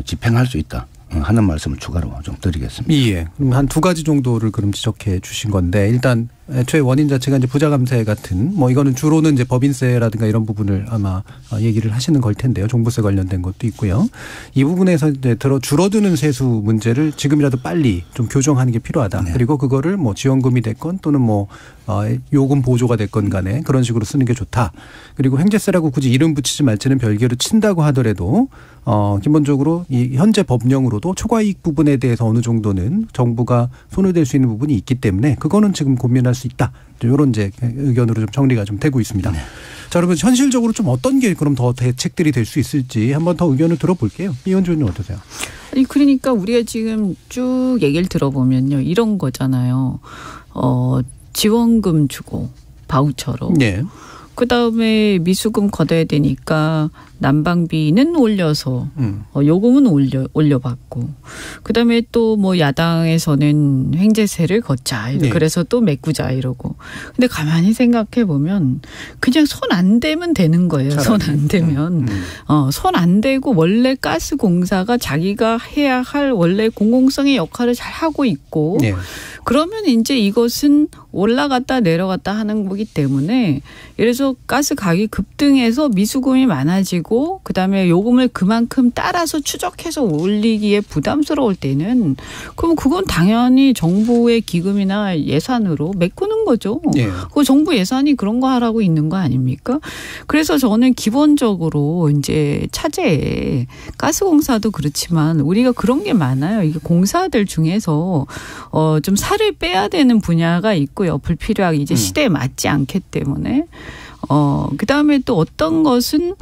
집행할 수 있다 하는 말씀을 추가로 좀 드리겠습니다. 예. 그럼 한 두 가지 정도를 그럼 지적해 주신 건데 일단 애초에 원인 자체가 이제 부자 감세 같은 뭐 이거는 주로는 이제 법인세라든가 이런 부분을 아마 얘기를 하시는 걸 텐데요. 종부세 관련된 것도 있고요. 이 부분에서 이제 줄어드는 세수 문제를 지금이라도 빨리 좀 교정하는 게 필요하다. 그리고 그거를 뭐 지원금이 됐건 또는 뭐 요금 보조가 됐건 간에 그런 식으로 쓰는 게 좋다. 그리고 행제세라고 굳이 이름 붙이지 말지는 별개로 친다고 하더라도 기본적으로 이 현재 법령으로도 초과이익 부분에 대해서 어느 정도는 정부가 손을 댈 수 있는 부분이 있기 때문에 그거는 지금 고민할 수 있다. 이런 이제 의견으로 좀 정리가 좀 되고 있습니다. 자, 그러면 현실적으로 좀 어떤 게 그럼 더 대책들이 될 수 있을지 한번 더 의견을 들어볼게요. 이현주 의원님 어떠세요? 아니 그러니까 우리가 지금 쭉 얘기를 들어보면요. 이런 거잖아요. 지원금 주고 바우처로. 그다음에 미수금 걷어야 되니까 난방비는 올려서 요금은 올려받고 그다음에 또 뭐 야당에서는 행제세를 걷자 그래서 또 메꾸자 이러고 근데 가만히 생각해 보면 그냥 손 안 대면 되는 거예요. 손 안 대면 손 안 대고 원래 가스공사가 자기가 해야 할 원래 공공성의 역할을 잘 하고 있고 그러면 이제 이것은 올라갔다 내려갔다 하는 거기 때문에 예를 들어서 가스 가격이 급등해서 미수금이 많아지고 올리고 그다음에 요금을 그만큼 따라서 추적해서 올리기에 부담스러울 때는 그럼 그건 당연히 정부의 기금이나 예산으로 메꾸는 거죠. 네. 그 정부 예산이 그런 거 하라고 있는 거 아닙니까? 그래서 저는 기본적으로 이제 차제에 가스공사도 그렇지만 우리가 그런 게 많아요. 이게 공사들 중에서 좀 살을 빼야 되는 분야가 있고요. 불필요하게 이제 시대에 맞지 않기 때문에. 그다음에 또 어떤 것은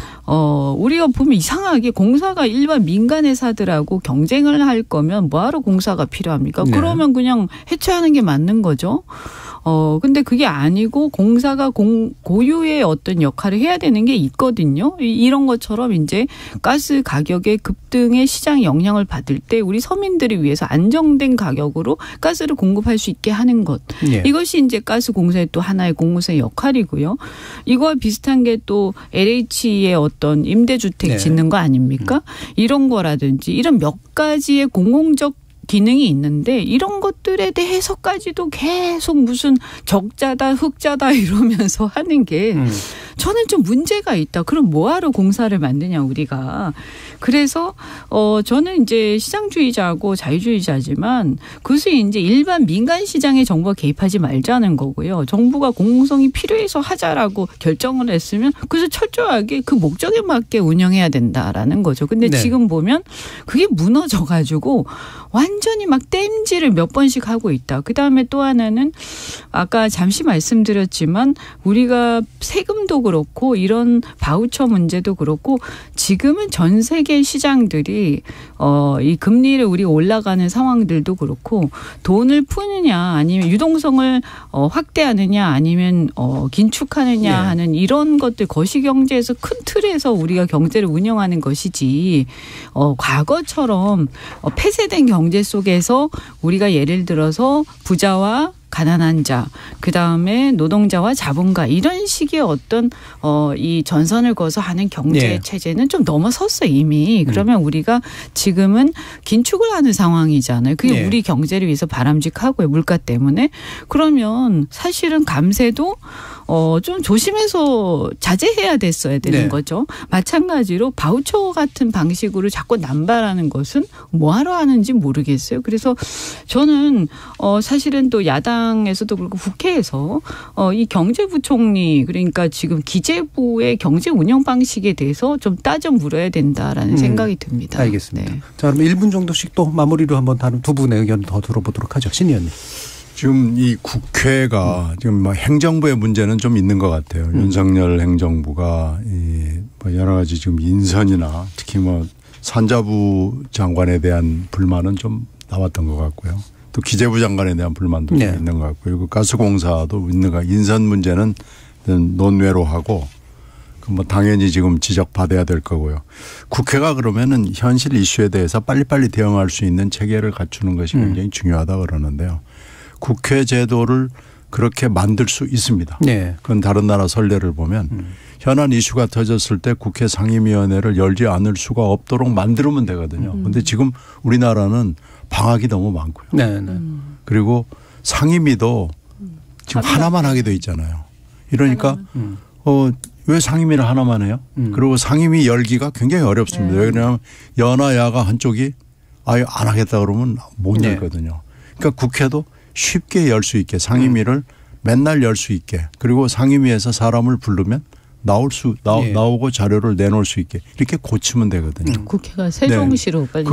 우리가 보면 이상하게 공사가 일반 민간 회사들하고 경쟁을 할 거면 뭐하러 공사가 필요합니까? 네. 그러면 그냥 해체하는 게 맞는 거죠. 근데 그게 아니고 공사가 고유의 어떤 역할을 해야 되는 게 있거든요. 이런 것처럼 이제 가스 가격의 급등의 시장 영향을 받을 때 우리 서민들을 위해서 안정된 가격으로 가스를 공급할 수 있게 하는 것. 네. 이것이 이제 가스 공사의 또 하나의 공무원의 역할이고요. 이거와 비슷한 게 또 LH의 어떤 임대주택 네. 짓는 거 아닙니까? 이런 거라든지 이런 몇 가지의 공공적 기능이 있는데 이런 것들에 대해서까지도 계속 무슨 적자다 흑자다 이러면서 하는 게 저는 좀 문제가 있다. 그럼 뭐하러 공사를 만드냐 우리가. 그래서 저는 이제 시장주의자고 자유주의자지만 그것이 이제 일반 민간 시장에 정부가 개입하지 말자는 거고요. 정부가 공공성이 필요해서 하자라고 결정을 했으면 그래서 철저하게 그 목적에 맞게 운영해야 된다라는 거죠. 근데 네. 지금 보면 그게 무너져 가지고 완전히 막 땜질을 몇 번씩 하고 있다. 그다음에 또 하나는 아까 잠시 말씀드렸지만 우리가 세금도 그렇고 이런 바우처 문제도 그렇고 지금은 전 세계 시장들이 이 금리를 우리 올라가는 상황들도 그렇고 돈을 푸느냐 아니면 유동성을 확대하느냐 아니면 긴축하느냐 네. 하는 이런 것들 거시경제에서 큰 틀에서 우리가 경제를 운영하는 것이지 과거처럼 폐쇄된 경제 속에서 우리가 예를 들어서 부자와 가난한 자, 그다음에 노동자와 자본가 이런 식의 어떤 이 전선을 거서 하는 경제 네. 체제는 좀 넘어섰어요 이미. 그러면 우리가 지금은 긴축을 하는 상황이잖아요. 그게 네. 우리 경제를 위해서 바람직하고요. 물가 때문에. 그러면 사실은 감세도 좀 조심해서 자제해야 됐어야 되는 네. 거죠. 마찬가지로 바우처 같은 방식으로 자꾸 남발하는 것은 뭐하러 하는지 모르겠어요. 그래서 저는 사실은 또 야당에서도 그렇고 국회에서 이 경제부총리 그러니까 지금 기재부의 경제 운영 방식에 대해서 좀 따져 물어야 된다라는 생각이 듭니다. 알겠습니다. 네. 자, 그럼 1분 정도씩 또 마무리로 한번 다른 두 분의 의견 더 들어보도록 하죠. 신 의원님. 지금 이 국회가 지금 뭐 행정부의 문제는 좀 있는 것 같아요. 윤석열 행정부가 뭐 여러 가지 지금 인선이나 특히 뭐 산자부 장관에 대한 불만은 좀 나왔던 것 같고요. 또 기재부 장관에 대한 불만도 네. 좀 있는 것 같고요. 그리고 가스공사도 있는 것 같고 인선 문제는 논외로 하고 뭐 당연히 지금 지적받아야 될 거고요. 국회가 그러면은 현실 이슈에 대해서 빨리빨리 대응할 수 있는 체계를 갖추는 것이 굉장히 중요하다 그러는데요. 국회 제도를 그렇게 만들 수 있습니다. 네. 그건 다른 나라 선례를 보면 현안 이슈가 터졌을 때 국회 상임위원회를 열지 않을 수가 없도록 만들면 되거든요. 그런데 지금 우리나라는 방학이 너무 많고요. 네, 네. 그리고 상임위도 지금 하나만 하게 돼 있잖아요. 이러니까 왜 상임위를 하나만 해요? 그리고 상임위 열기가 굉장히 어렵습니다. 네. 왜냐하면 여나 야가 한쪽이 아예 안 하겠다 그러면 못 열거든요. 그러니까 국회도 쉽게 열 수 있게 상임위를 맨날 열 수 있게 그리고 상임위에서 사람을 부르면 나오고 자료를 내놓을 수 있게 이렇게 고치면 되거든요. 국회가 세종시로 네. 빨리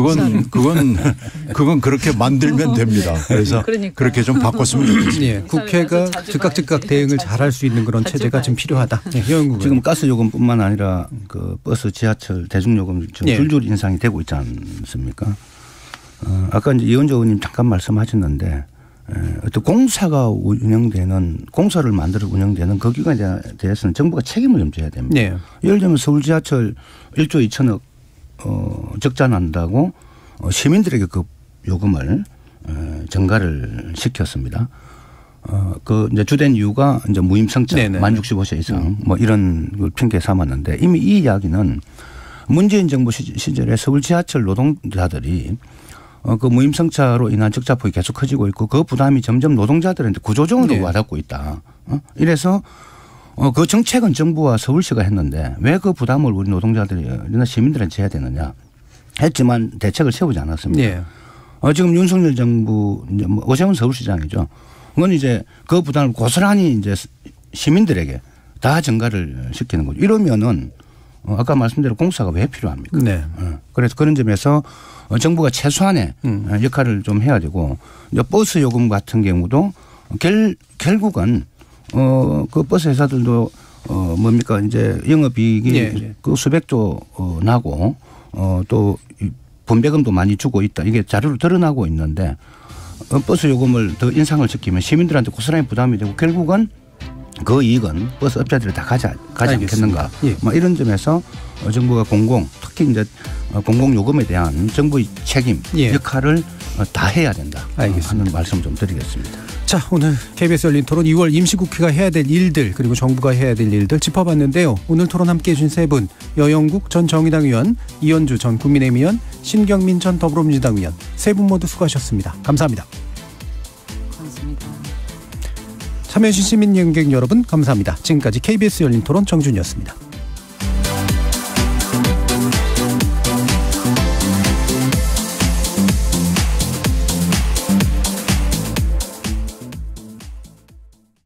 그건 그렇게 만들면 됩니다. 그래서 그러니까요. 그렇게 좀 바꿨으면 좋겠습니다. 네. 국회가 즉각 대응을 잘할 수 있는 그런 체제가 좀 필요하다. 네. 지금 가스 요금뿐만 아니라 그 버스, 지하철, 대중요금 지금 줄줄 인상이 되고 있지 않습니까? 아까 이제 이원조 의원님 잠깐 말씀하셨는데. 어떤 공사가 운영되는 공사를 만들어 운영되는 그 기관에 대해서는 정부가 책임을 좀 져야 됩니다. 네. 예를 들면 서울 지하철 1조 2천억 적자 난다고 시민들에게 그 요금을 증가를 시켰습니다. 그 이제 주된 이유가 이제 무임승차 만 65세 이상 뭐 이런 걸 핑계 삼았는데 이미 이 이야기는 문재인 정부 시절에 서울 지하철 노동자들이 그 무임승차로 인한 적자폭이 계속 커지고 있고 그 부담이 점점 노동자들한테 구조적으로 와닿고 있다. 이래서 그 정책은 정부와 서울시가 했는데 왜 그 부담을 우리 노동자들이나 시민들한테 져야 되느냐 했지만 대책을 세우지 않았습니다. 예. 지금 윤석열 정부 이제 뭐 오세훈 서울시장이죠. 그건 이제 그 부담을 고스란히 이제 시민들에게 다 전가를 시키는 거죠. 이러면은 아까 말씀대로 공사가 왜 필요합니까? 네. 그래서 그런 점에서 정부가 최소한의 역할을 좀 해야 되고 버스 요금 같은 경우도 결국은 그 버스 회사들도 뭡니까 이제 영업이익이 예. 그 수백조 나고 또 분배금도 많이 주고 있다. 이게 자료로 드러나고 있는데 버스 요금을 더 인상을 시키면 시민들한테 고스란히 부담이 되고 결국은 그 이익은 버스 업자들이 다 가지 않겠는가. 예. 뭐 이런 점에서 정부가 특히 이제 공공요금에 대한 정부의 책임 예. 역할을 다 해야 된다. 알겠습니다. 하는 말씀 좀 드리겠습니다. 자, 오늘 KBS 열린 토론 2월 임시국회가 해야 될 일들 그리고 정부가 해야 될 일들 짚어봤는데요. 오늘 토론 함께해 주신 세 분, 여영국 전 정의당 의원, 이현주 전 국민의힘 의원, 신경민 전 더불어민주당 의원 세 분 모두 수고하셨습니다. 감사합니다. 고맙습니다. 참여해주신 시민 연객 여러분 감사합니다. 지금까지 KBS 열린 토론 정준이었습니다.